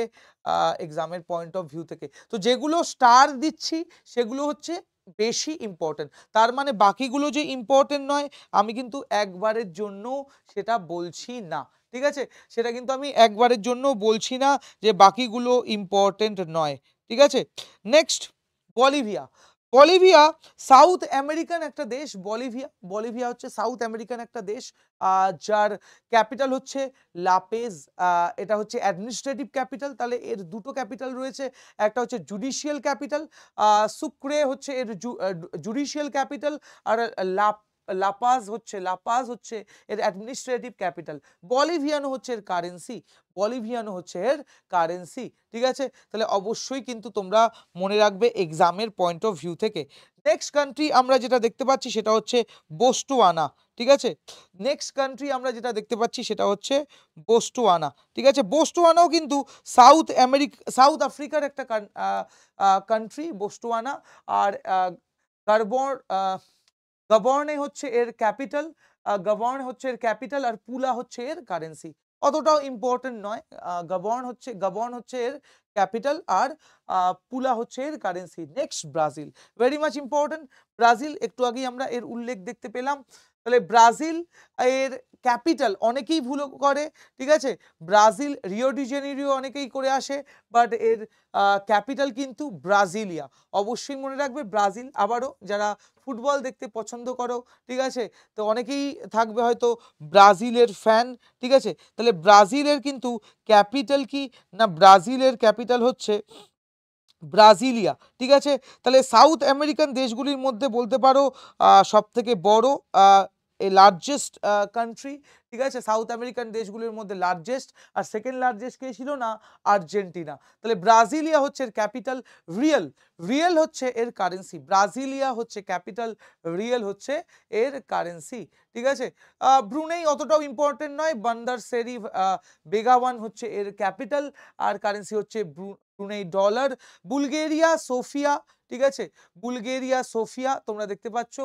এক্সামের পয়েন্ট অফ ভিউ থেকে। তো যেগুলো স্টার দিচ্ছি সেগুলো হচ্ছে বেশি ইম্পর্টেন্ট, তার মানে বাকিগুলো যে ইম্পর্টেন্ট নয় আমি কিন্তু একবারের জন্য সেটা বলছি না, ঠিক আছে, সেটা কিন্তু আমি একবারের জন্য বলছি না যে বাকিগুলো ইম্পর্টেন্ট নয়, ঠিক আছে। Next, Bolivia. Bolivia south American একটা দেশ। বলিভিয়া, বলিভিয়া হচ্ছে সাউথ আমেরিকান একটা দেশ যার ক্যাপিটাল হচ্ছে লাপেজ। এটা হচ্ছে অ্যাডমিনিস্ট্রেটিভ ক্যাপিটাল। তাহলে এর দুটো ক্যাপিটাল রয়েছে, একটা হচ্ছে জুডিশিয়াল ক্যাপিটাল, সুক্রে হচ্ছে এর জুডিশিয়াল ক্যাপিটাল, আর লাপাজ হচ্ছে এর অ্যাডমিনিস্ট্রেটিভ ক্যাপিটাল। বলিভিয়ানো হচ্ছে এর কারেন্সি, বলিভিয়ানো হচ্ছে এর কারেন্সি, ঠিক আছে। তাহলে অবশ্যই কিন্তু তোমরা মনে রাখবে এক্সামের পয়েন্ট অফ ভিউ থেকে। নেক্সট কান্ট্রি আমরা যেটা দেখতে পাচ্ছি সেটা হচ্ছে বোস্টওয়ানা, ঠিক আছে। নেক্সট কান্ট্রি আমরা যেটা দেখতে পাচ্ছি সেটা হচ্ছে বোস্টওয়ানা, ঠিক আছে। বোস্টওয়ানাও কিন্তু সাউথ আফ্রিকার একটা কান্ট্রি বোস্টওয়ানা। আর গারবন গাবর্নে হচ্ছে এর ক্যাপিটাল, গাবর্ন হচ্ছে এর ক্যাপিটাল, আর পুলা হচ্ছে এর কারেন্সি। অতটাও ইম্পর্টেন্ট নয়। গাবর্ন হচ্ছে এর ক্যাপিটাল, আর পুলা হচ্ছে এর currency. Next, Brazil, very much important. Brazil একটু আগেই আমরা এর উল্লেখ দেখতে পেলাম। তাহলে ব্রাজিল এর ক্যাপিটাল অনেকেই ভুল করে, ঠিক আছে। ব্রাজিল রিও ডি জেনিরিও অনেকেই করে আসে, বাট এর ক্যাপিটাল কিন্তু ব্রাজিলিয়া। অবশ্যই মনে রাখবে ব্রাজিল। আবারও যারা ফুটবল দেখতে পছন্দ করো, ঠিক আছে, তো অনেকেই থাকবে হয়তো ব্রাজিলের ফ্যান, ঠিক আছে। তাহলে ব্রাজিলের কিন্তু ক্যাপিটাল কি না, ব্রাজিলের ক্যাপিটাল হচ্ছে ব্রাজিলিয়া, ঠিক আছে। তাহলে সাউথ আমেরিকান দেশগুলির মধ্যে বলতে পারো সব থেকে বড় লার্জেস্ট কান্ট্রি, ঠিক আছে, সাউথ আমেরিকান দেশগুলির মধ্যে লার্জেস্ট। আর সেকেন্ড লার্জেস্ট কে ছিল না, আর্জেন্টিনা। তাহলে ব্রাজিলিয়া হচ্ছে এর ক্যাপিটাল, রিয়েল, রিয়েল হচ্ছে এর কারেন্সি। ব্রাজিলিয়া হচ্ছে ক্যাপিটাল, রিয়েল হচ্ছে এর কারেন্সি, ঠিক আছে। ব্রুনেই অতটাও ইম্পর্টেন্ট নয়, বান্দার সেরি বেগাওয়ান হচ্ছে এর ক্যাপিটাল, আর কারেন্সি হচ্ছে ব্রুনেই ডলার। বুলগেরিয়া সোফিয়া, ঠিক আছে, বুলগেরিয়া সোফিয়া তোমরা দেখতে পাচ্ছ,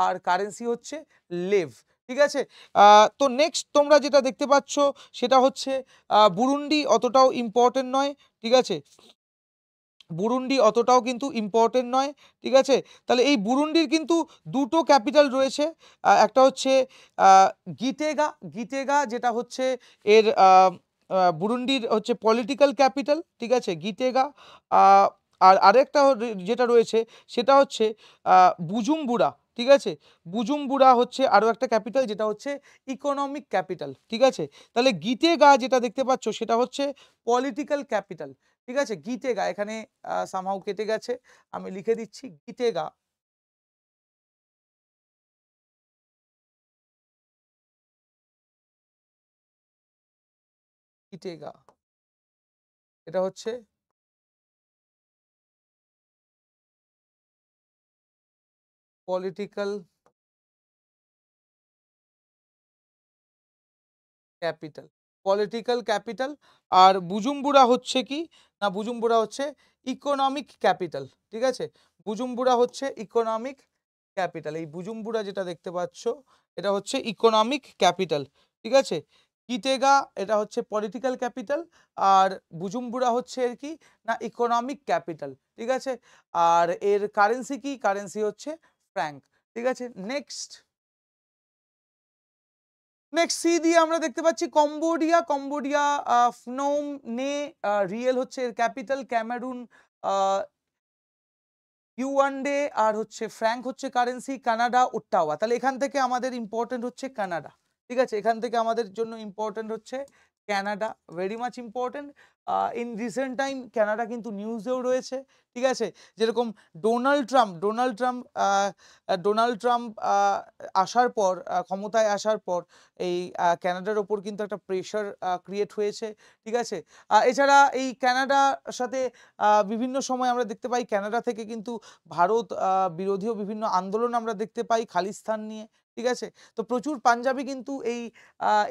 আর কারেন্সি হচ্ছে লেভ, ঠিক আছে। তো নেক্সট তোমরা যেটা দেখতে পাচ্ছ সেটা হচ্ছে বুরুন্ডি, অতটাও ইম্পর্টেন্ট নয়, ঠিক আছে, বুরুন্ডি অতটাও কিন্তু ইম্পর্টেন্ট নয়, ঠিক আছে। তাহলে এই বুরুন্ডির কিন্তু দুটো ক্যাপিটাল রয়েছে, একটা হচ্ছে গিটেগা, গিটেগা যেটা হচ্ছে এর বুরুন্ডির হচ্ছে পলিটিক্যাল ক্যাপিটাল, ঠিক আছে, গিটেগা। আর আরেকটা যেটা রয়েছে সেটা হচ্ছে বুজুম্বুরা, ঠিক আছে। বুজুম্বুরা হচ্ছে আরও একটা ক্যাপিটাল যেটা হচ্ছে ইকোনমিক ক্যাপিটাল, ঠিক আছে। তাহলে গিটেগা যেটা দেখতে পাচ্ছ সেটা হচ্ছে পলিটিক্যাল ক্যাপিটাল, ঠিক আছে। গিটেগা এখানে সামহাউ কেটে গেছে, আমি লিখে দিচ্ছি গিটেগা, গিটেগা এটা হচ্ছে পলিটিক্যাল ক্যাপিটাল, পলিটিক্যাল ক্যাপিটাল। আর বুজুম্বুরা হচ্ছে কি না, বুজুম্বুরা হচ্ছে ইকোনমিক ক্যাপিটাল, ঠিক আছে। বুজুম্বুরা হচ্ছে ইকোনমিক ক্যাপিটাল। এই বুজুম্বুরা যেটা দেখতে পাচ্ছ এটা হচ্ছে ইকোনমিক ক্যাপিটাল, ঠিক আছে। কিটেগা এটা হচ্ছে পলিটিক্যাল ক্যাপিটাল, আর বুজুম্বুরা হচ্ছে এর কি না ইকোনমিক ক্যাপিটাল, ঠিক আছে। আর এর কারেন্সি কি, কারেন্সি হচ্ছে ফ্র্যাঙ্ক, ঠিক আছে। নেক্সট, নেক্সট সি দিয়ে আমরা দেখতে পাচ্ছি কম্বোডিয়া। কম্বোডিয়া ফনম নে রিয়েল হচ্ছে এর ক্যাপিটাল, ক্যামেরুন ইউয়ান্ডে আর হচ্ছে ফ্র্যাঙ্ক হচ্ছে কারেন্সি, কানাডা ওট্টাওয়া। তাহলে এখান থেকে আমাদের ইম্পর্টেন্ট হচ্ছে কানাডা। ঠিক আছে, এখান থেকে আমাদের জন্য ইম্পর্টেন্ট হচ্ছে Canada, very much important. In recent time Canada কিন্তু নিউজেও রয়েছে। ঠিক আছে, যেরকম ডোনাল্ড ট্রাম্প আসার পর, ক্ষমতায় আসার পর এই কানাডার ওপর কিন্তু একটা প্রেশার ক্রিয়েট হয়েছে। ঠিক আছে, এছাড়া এই কানাডার সাথে বিভিন্ন সময় আমরা দেখতে পাই কানাডা থেকে কিন্তু ভারত বিরোধীয় বিভিন্ন আন্দোলন আমরা দেখতে পাই খালিস্তান নিয়ে। ঠিক আছে, তো প্রচুর পাঞ্জাবি কিন্তু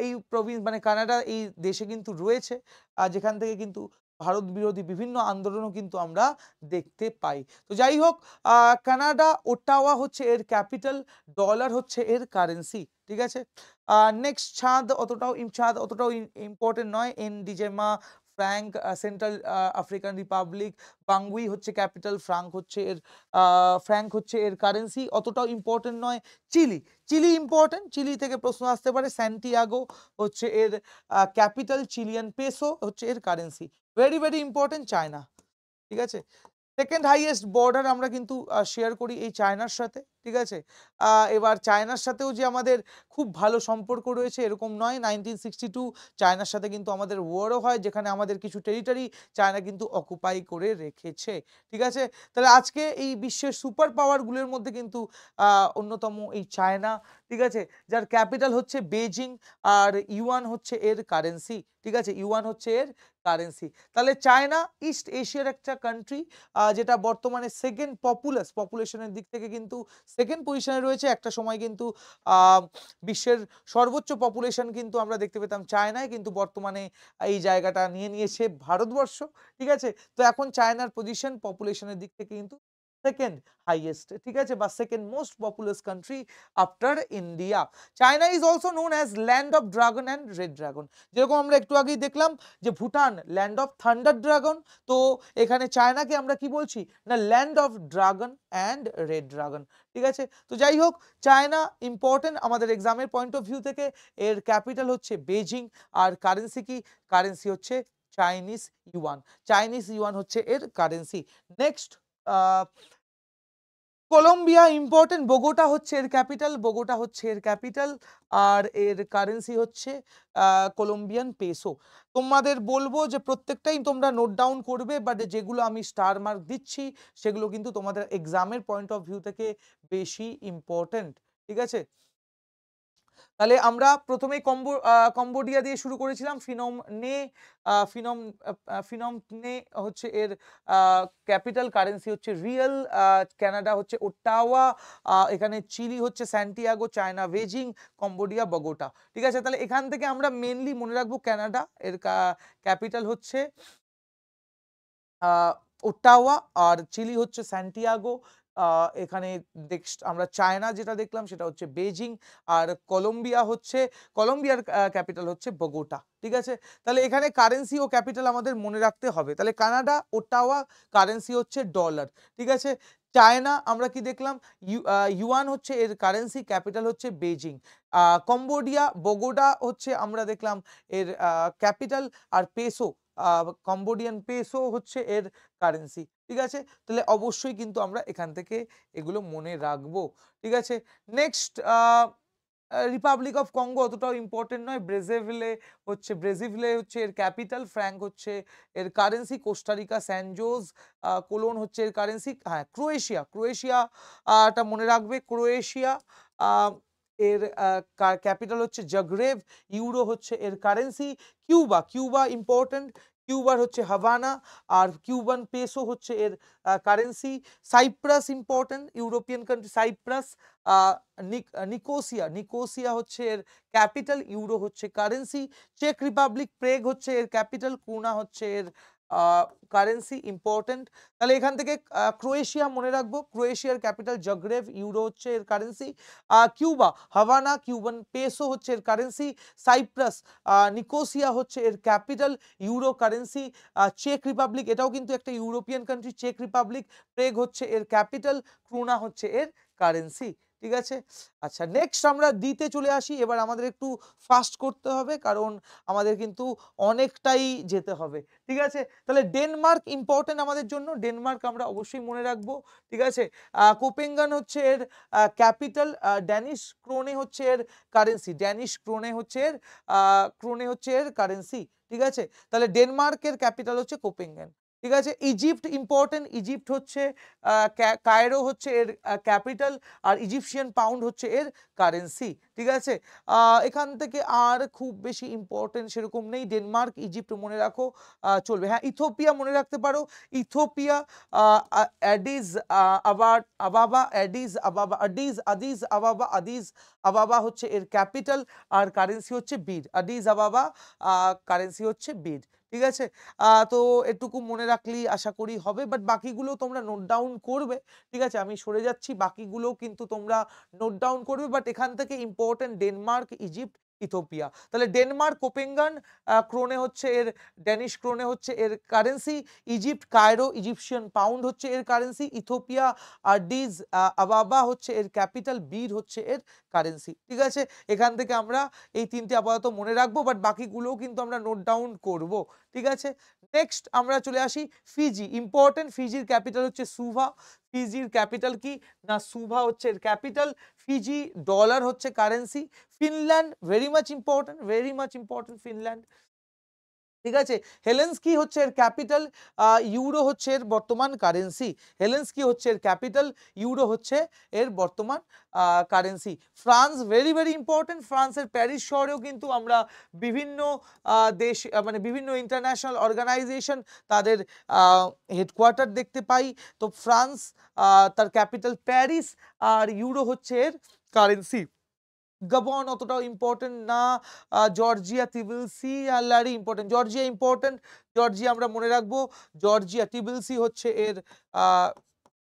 এই প্রভিন্স মানে কানাডা এই দেশে কিন্তু রয়েছে, যেখান থেকে কিন্তু ভারত বিরোধী বিভিন্ন আন্দোলনও কিন্তু আমরা দেখতে পাই। তো যাই হোক, কানাডা ওটাওয়া হচ্ছে এর ক্যাপিটাল, ডলার হচ্ছে এর কারেন্সি। ঠিক আছে, নেক্সট ছাদ অতটাও ইম্পর্টেন্ট নয়। N'Djamena, franc Central African Republic, Bangui হচ্ছে ক্যাপিটাল, ফ্র্যাঙ্ক হচ্ছে এর কারেন্সি, অতটাও ইম্পর্টেন্ট নয়। চিলি ইম্পর্টেন্ট, চিলি থেকে প্রশ্ন আসতে পারে। স্যান্টিয়াগো হচ্ছে এর ক্যাপিটাল, চিলিয়ান পেসো হচ্ছে এর currency. Very very important China. ঠিক আছে, সেকেন্ড হাইয়েস্ট বর্ডার আমরা কিন্তু শেয়ার করি এই চায়নার সাথে। ঠিক আছে, এবার চায়নার সাথেও যে আমাদের খুব ভালো সম্পর্ক রয়েছে এরকম নয়। 1962 চায়নার সাথে কিন্তু আমাদের ওয়ারও হয়, যেখানে আমাদের কিছু টেরিটরি চায়না কিন্তু অকুপাই করে রেখেছে। ঠিক আছে, তাহলে আজকে এই বিশ্বের সুপার পাওয়ারগুলোর মধ্যে কিন্তু অন্যতম এই চায়না। ঠিক আছে, যার ক্যাপিটাল হচ্ছে বেজিং, আর ইউয়ান হচ্ছে এর কারেন্সি। ঠিক আছে, ইউয়ান হচ্ছে এর কারেন্সি। তাহলে চায়না ইস্ট এশিয়ার একটা কান্ট্রি, যেটা বর্তমানে সেকেন্ড পপুলেশনের দিক থেকে কিন্তু সেকেন্ড পজিশনে রয়েছে। একটা সময় কিন্তু বিশ্বের সর্বোচ্চ পপুলেশন কিন্তু আমরা দেখতে পেতাম চায়নায়, কিন্তু বর্তমানে এই জায়গাটা নিয়ে নিয়েছে ভারতবর্ষ। ঠিক আছে, তো এখন চায়নার পজিশন পপুলেশনের দিক থেকে কিন্তু সেকেন্ড হাইয়েস্ট। ঠিক আছে, বা second most populous country after India. China is also known as land of dragon and red dragon. যেরকম আমরা একটু আগেই দেখলাম যে Bhutan land of thunder dragon, তো এখানে চায়নাকে আমরা কি বলছি না, land of dragon and red dragon. ঠিক আছে, তো যাই হোক, চায়না ইম্পর্টেন্ট আমাদের এক্সামের পয়েন্ট অফ ভিউ থেকে। এর ক্যাপিটাল হচ্ছে বেজিং, আর কারেন্সি কি, কারেন্সি হচ্ছে চাইনিজ ইউয়ান। চাইনিজ ইউয়ান হচ্ছে এর currency. Next Colombia important, Bogota হচ্ছে এর ক্যাপিটাল, আর এর কারেন্সি হচ্ছে কলম্বিয়ান পেসো। তোমাদের বলবো যে প্রত্যেকটাই তোমরা নোট ডাউন করবে, বাট যেগুলো আমি স্টার মার্ক দিচ্ছি সেগুলো কিন্তু তোমাদের এক্সামের পয়েন্ট অফ ভিউ থেকে বেশি ইম্পর্টেন্ট। ঠিক আছে, তাহলে আমরা প্রথমেই কম্বোডিয়া দিয়ে শুরু করেছিলাম। ফিনম নে হচ্ছে এর ক্যাপিটাল, কারেন্সি হচ্ছে রিয়েল, কানাডা হচ্ছে ওট্টাওয়া, এখানে চিলি হচ্ছে স্যান্টিয়াগো, চায়না বেজিং, কম্বোডিয়া বগোটা। ঠিক আছে, তাহলে এখান থেকে আমরা মেনলি মনে রাখবো কানাডা এর ক্যাপিটাল হচ্ছে ওট্টাওয়া, আর চিলি হচ্ছে স্যান্টিয়াগো। এখানে নেক্সট আমরা চায়না যেটা দেখলাম সেটা হচ্ছে বেজিং, আর কলম্বিয়ার ক্যাপিটাল হচ্ছে বগোটা। ঠিক আছে, তাহলে এখানে কারেন্সি ও ক্যাপিটাল আমাদের মনে রাখতে হবে। তাহলে কানাডা ওট্টাওয়া, কারেন্সি হচ্ছে ডলার। ঠিক আছে, চায়না আমরা কি দেখলাম, ইউয়ান হচ্ছে এর কারেন্সি, ক্যাপিটাল হচ্ছে বেজিং। কম্বোডিয়া বগোটা হচ্ছে আমরা দেখলাম এর ক্যাপিটাল, আর পেসো, কম্বোডিয়ান পেসো হচ্ছে এর কারেন্সি। ঠিক আছে, তাহলে অবশ্যই কিন্তু আমরা এখান থেকে এগুলো মনে রাখবো। ঠিক আছে, নেক্সট রিপাবলিক অফ কঙ্গো অতটাও ইম্পর্টেন্ট নয়। ব্রেজিলে হচ্ছে এর ক্যাপিটাল, ফ্র্যাঙ্ক হচ্ছে এর কারেন্সি, কোস্টারিকা স্যানজোজ, কোলন হচ্ছে এর কারেন্সি। হ্যাঁ, ক্রোয়েশিয়াটা মনে রাখবে। ক্রোয়েশিয়া এর ক্যাপিটাল হচ্ছে জাগ্রেব, ইউরো হচ্ছে এর কারেন্সি। কিউবা ইম্পর্টেন্ট, কিউবার হচ্ছে হাভানা, আর কিউবান পেসো হচ্ছে এর currency. Cyprus important, European country Cyprus. Nicosia হচ্ছে এর ক্যাপিটাল, ইউরো হচ্ছে কারেন্সি। চেক রিপাবলিক প্রেগ হচ্ছে এর ক্যাপিটাল, ক্রুনা হচ্ছে এর কারেন্সি ইম্পর্টেন্ট। তাহলে এখান থেকে ক্রোয়েশিয়া মনে রাখবো, ক্রোয়েশিয়ার ক্যাপিটাল জাগ্রেব, ইউরো হচ্ছে এর currency. Cuba Havana, Cuban peso হচ্ছে এর কারেন্সি। সাইপ্রাস নিকোসিয়া হচ্ছে এর ক্যাপিটাল, ইউরো কারেন্সি। চেক রিপাবলিক এটাও কিন্তু একটা ইউরোপিয়ান কান্ট্রি, চেক রিপাবলিক, প্রেগ হচ্ছে এর ক্যাপিটাল, ক্রুনা হচ্ছে এর কারেন্সি। ঠিক আছে? আচ্ছা, নেক্সট আমরা ডি তে চলে আসি। এবার আমাদের একটু ফাস্ট করতে হবে, কারণ আমাদের কিন্তু অনেকটাই যেতে হবে। ঠিক আছে? তাহলে ডেনমার্ক ইম্পোর্টেন্ট আমাদের জন্য। ডেনমার্ক আমরা অবশ্যই মনে রাখবো। ঠিক আছে? কোপেনহেগেন হচ্ছে এর ক্যাপিটাল, ড্যানিশ ক্রোনে হচ্ছে এর কারেন্সি। ড্যানিশ ক্রোনে হচ্ছে এর কারেন্সি। ঠিক আছে? তাহলে ডেনমার্কের ক্যাপিটাল হচ্ছে কোপেনহেগেন। ঠিক আছে? Egypt important. ইজিপ্ট হচ্ছে কায়রো হচ্ছে এর ক্যাপিটাল, আর ইজিপশিয়ান পাউন্ড হচ্ছে এর কারেন্সি। ঠিক আছে? এখান থেকে আর খুব বেশি ইম্পর্টেন্ট সেরকম নেই। ডেনমার্ক, ইজিপ্ট মনে রাখো, চলবে। হ্যাঁ, ইথিওপিয়া মনে রাখতে পারো। ইথিওপিয়া, অ্যাডিস আবাবা, আদিস আবাবা হচ্ছে এর ক্যাপিটাল, আর কারেন্সি হচ্ছে বিড। আদিস আবাবা কারেন্সি হচ্ছে বিড। ঠিক আছে? তো এটুকু মনে রাখলেই আশা করি হবে, বাট বাকিগুলো তোমরা নোট ডাউন করবে। ঠিক আছে? আমি সরে যাচ্ছি, বাকিগুলো কিন্তু তোমরা নোট ডাউন করবে, বাট এখান থেকে ইম্পর্টেন্ট ডেনমার্ক, ইজিপ্ট, ইথিওপিয়া। তাহলে ডেনমার্ক কোপেনহেগেন ক্রোনে হচ্ছে এর, ড্যানিশ ক্রোনে হচ্ছে এর currency. Egypt Cairo, Egyptian pound হচ্ছে এর কারেন্সি। ইথিওপিয়া আদিস আবাবা হচ্ছে এর ক্যাপিটাল, বিড হচ্ছে এর কারেন্সি। ঠিক আছে? এখান থেকে আমরা এই তিনটে আপাতত মনে রাখবো, বাট বাকিগুলোও কিন্তু আমরা নোট ডাউন করব। ঠিক আছে? নেক্সট আমরা চলে আসি ফিজি। ইম্পর্টেন্ট, ফিজির ক্যাপিটাল হচ্ছে সুভা। ফিজির ক্যাপিটাল কি না সুভা হচ্ছে এর ক্যাপিটাল। ফিজি ডলার হচ্ছে currency. Finland very much important Finland. ঠিক আছে? হেলেনস্কি হচ্ছে এর ক্যাপিটাল, ইউরো হচ্ছে এর বর্তমান কারেন্সি। হেলেনস্কি হচ্ছে এর ক্যাপিটাল, ইউরো হচ্ছে এর বর্তমান কারেন্সি। France very important. ফ্রান্সের প্যারিস শহরেও কিন্তু আমরা বিভিন্ন দেশ, মানে বিভিন্ন ইন্টারন্যাশনাল অর্গানাইজেশন তাদের হেডকোয়ার্টার দেখতে পাই। তো ফ্রান্স, তার ক্যাপিটাল প্যারিস, আর ইউরো হচ্ছে এর কারেন্সি। গাবন অতটাও ইম্পর্টেন্ট না। জর্জিয়া, তিবিলসি আর লারি ইম্পর্টেন্ট। জর্জিয়া ইম্পর্টেন্ট, জর্জিয়া আমরা মনে রাখবো। জর্জিয়া, তিবিলসি হচ্ছে এর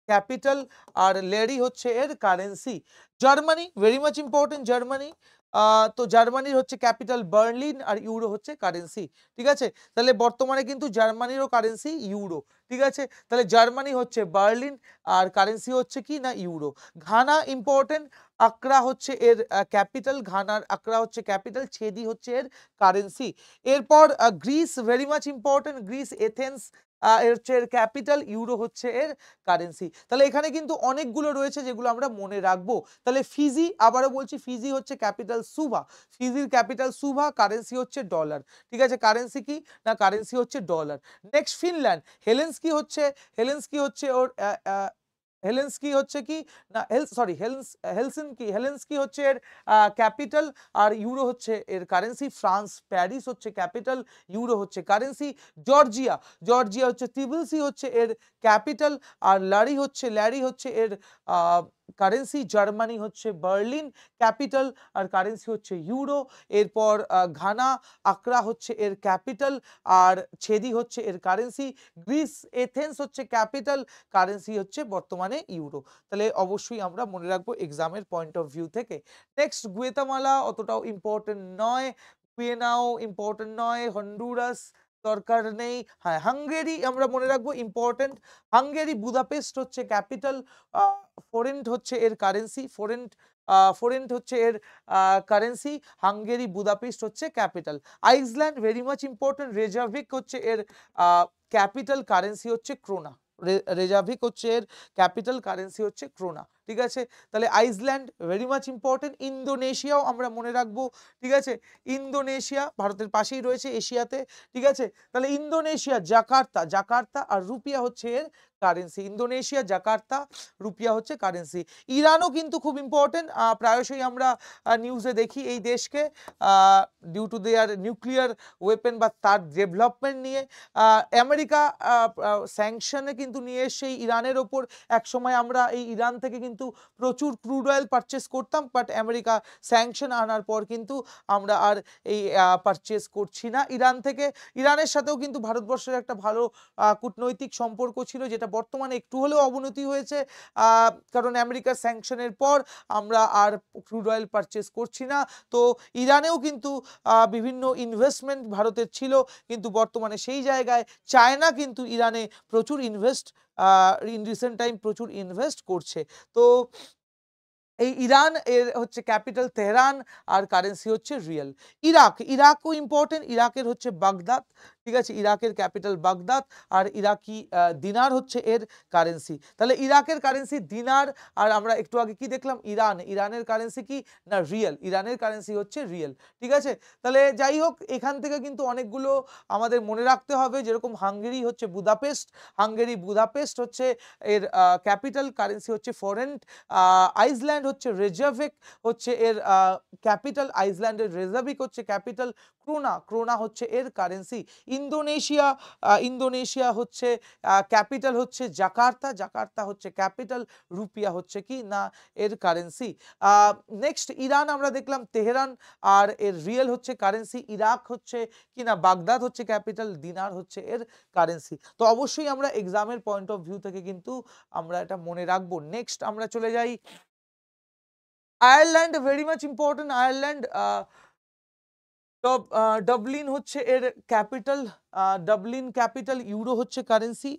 ক্যাপিটাল, আর লেরি হচ্ছে এর currency. Germany very much important. Germany, তো জার্মানির হচ্ছে ক্যাপিটাল বার্লিন, আর ইউরো হচ্ছে কারেন্সি। ঠিক আছে? তাহলে বর্তমানে কিন্তু জার্মানিরও কারেন্সি ইউরো। ঠিক আছে? তাহলে জার্মানি হচ্ছে বার্লিন, আর কারেন্সি হচ্ছে কি না ইউরো। Ghana important. আকরা হচ্ছে এর ক্যাপিটাল, ঘানার আকরা হচ্ছে ক্যাপিটাল, ছেদি হচ্ছে এর কারেন্সি। এরপর Greece very much important. Greece Athens এর হচ্ছে এর ক্যাপিটাল, ইউরো হচ্ছে এর কারেন্সি। তাহলে এখানে কিন্তু অনেকগুলো রয়েছে যেগুলো আমরা মনে রাখবো। তাহলে ফিজি, আবারও বলছি, ফিজি হচ্ছে ক্যাপিটাল সুভা। ফিজির ক্যাপিটাল সুভা, কারেন্সি হচ্ছে ডলার। ঠিক আছে? কারেন্সি কি না কারেন্সি হচ্ছে ডলার। Next Finland. হেলেন্সকি হচ্ছে ওর হেলেন্সকি হচ্ছে কি না হেলসিনকি হচ্ছে এর ক্যাপিটাল, আর ইউরো হচ্ছে এর কারেন্সি। ফ্রান্স প্যারিস হচ্ছে ক্যাপিটাল, ইউরো হচ্ছে কারেন্সি। জর্জিয়া হচ্ছে তিবিলসি হচ্ছে এর ক্যাপিটাল, আর ল্যারি হচ্ছে এর কারেন্সি। জার্মানি হচ্ছে বার্লিন ক্যাপিটাল, আর কারেন্সি হচ্ছে ইউরো। এরপর ঘানা, আকরা হচ্ছে এর ক্যাপিটাল, আর ছেদি হচ্ছে এর কারেন্সি। গ্রিস এথেন্স হচ্ছে ক্যাপিটাল, কারেন্সি হচ্ছে বর্তমানে ইউরো। তাহলে অবশ্যই আমরা মনে রাখবো এক্সামের পয়েন্ট অফ ভিউ থেকে। নেক্সট গুয়েতামালা অতটাও ইম্পর্টেন্ট নয়। গুয়েনাও ইম্পর্টেন্ট নয়। হন্ডুরাস দরকার নেই। হ্যাঁ, হাঙ্গেরি আমরা মনে রাখবো ইম্পর্টেন্ট। হাঙ্গেরি বুদাপেস্ট হচ্ছে ক্যাপিটাল, ফোরেন্ট হচ্ছে এর কারেন্সি। ফোরেন্ট হচ্ছে এর কারেন্সি। হাঙ্গেরি বুদাপেস্ট হচ্ছে capital. Iceland very much important. Reykjavik হচ্ছে এর ক্যাপিটাল, কারেন্সি হচ্ছে ক্রোনা। রেজাভিক হচ্ছে এর ক্যাপিটাল, কারেন্সি হচ্ছে ক্রোনা। ঠিক আছে? তাহলে আইসল্যান্ড ভেরি মাচ ইম্পর্টেন্ট। ইন্দোনেশিয়াও আমরা মনে রাখবো। ঠিক আছে? ইন্দোনেশিয়া ভারতের পাশেই রয়েছে, এশিয়াতে। ঠিক আছে? তাহলে ইন্দোনেশিয়া জাকার্তা আর রুপিয়া হচ্ছে এর কারেন্সি। ইন্দোনেশিয়া, জাকার্তা, রুপিয়া হচ্ছে কারেন্সি। ইরানও কিন্তু খুব ইম্পর্টেন্ট। প্রায়শই আমরা নিউজে দেখি এই দেশকে, due to their nuclear weapon বা তার ডেভেলপমেন্ট নিয়ে আমেরিকা স্যাংশনে কিন্তু নিয়ে এসে ইরানের ওপর। একসময় আমরা এই ইরান থেকে কিন্তু প্রচুর ক্রুড অয়েল পারচেস করতাম, বাট আমেরিকা স্যাংশন আনার পর কিন্তু আমরা আর এই পারচেস করছি না ইরান থেকে। ইরানের সাথেও কিন্তু ভারতবর্ষের একটা ভালো কূটনৈতিক সম্পর্ক ছিল, যেটা বর্তমানে একটু হলেও অবনতি হয়েছে, কারণ আমেরিকার স্যাংশনের পর আমরা আর ক্রুড অয়েল পারচেস করছি না। তো ইরানেও কিন্তু বিভিন্ন ইনভেস্টমেন্ট ভারতের ছিল, কিন্তু বর্তমানে সেই জায়গায় চায়না কিন্তু ইরানে প্রচুর ইন রিসেন্ট টাইম প্রচুর ইনভেস্ট করছে। তো এই ইরান এর হচ্ছে ক্যাপিটাল তেহরান আর কারেন্সি হচ্ছে রিয়াল। ইরাকও ইম্পর্টেন্ট, ইরাকের হচ্ছে বাগদাদ, ঠিক আছে, ইরাকের ক্যাপিটাল বাগদাদ আর ইরাকি দিনার হচ্ছে এর কারেন্সি। তাহলে ইরাকের কারেন্সি দিনার, আর আমরা একটু আগে কি দেখলাম, ইরানের কারেন্সি কি না রিয়াল, ইরানের কারেন্সি হচ্ছে রিয়াল, ঠিক আছে। তাহলে যাই হোক, এখান থেকে কিন্তু অনেকগুলো আমাদের মনে রাখতে হবে, যেরকম হাঙ্গেরি বুদাপেস্ট হচ্ছে এর ক্যাপিটাল, কারেন্সি হচ্ছে ফরেন্ট। আইসল্যান্ড হচ্ছে রেজাভিক হচ্ছে এর ক্যাপিটাল, আইসল্যান্ডের রেজাভিক হচ্ছে ক্যাপিটাল। ক্রোনা হচ্ছে এর কারেন্সি। ইন্দোনেশিয়া হচ্ছে ক্যাপিটাল হচ্ছে জাকার্তা হচ্ছে ক্যাপিটাল, রুপিয়া হচ্ছে কি না এর কারেন্সি। নেক্সট ইরান আমরা দেখলাম তেহরান আর এর রিয়েল হচ্ছে কারেন্সি। ইরাক হচ্ছে কি না বাগদাদ হচ্ছে ক্যাপিটাল, দিনার হচ্ছে এর কারেন্সি। তো অবশ্যই আমরা এক্সামের পয়েন্ট অফ ভিউ থেকে কিন্তু আমরা এটা মনে রাখবো। নেক্সট আমরা চলে যাই Ireland, very much important. Ireland Dublin হচ্ছে এর ক্যাপিটাল, ডাবলিন ক্যাপিটাল, ইউরো হচ্ছে কারেন্সি।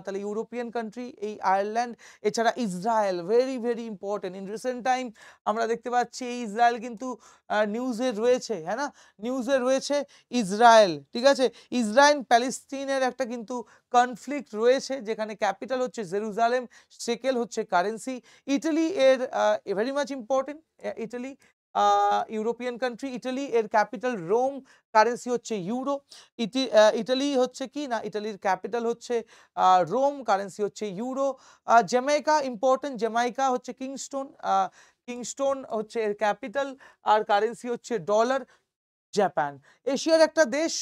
তাহলে ইউরোপিয়ান কান্ট্রি এই আয়ারল্যান্ড। এছাড়া Israel, very very important. In recent time আমরা দেখতে পাচ্ছি এই ইসরায়েল কিন্তু নিউজে রয়েছে, হ্যাঁ না, নিউজে রয়েছে ইসরায়েল, ঠিক আছে। ইসরায়েল প্যালেস্তিনের একটা কিন্তু কনফ্লিক্ট রয়েছে, যেখানে ক্যাপিটাল হচ্ছে জেরুজালেম, সেকেল হচ্ছে কারেন্সি। ইটালি এর very much important, Italy European country, Italy এর ক্যাপিটাল রোম, কারেন্সি হচ্ছে ইউরো। ইটালি হচ্ছে কি না ইটালির ক্যাপিটাল হচ্ছে রোম, কারেন্সি হচ্ছে ইউরো। জ্যামাইকা ইম্পর্টেন্ট, জ্যামাইকা হচ্ছে কিংস্টোন হচ্ছে এর ক্যাপিটাল আর কারেন্সি হচ্ছে ডলার। জাপান, এশিয়ার একটা দেশ,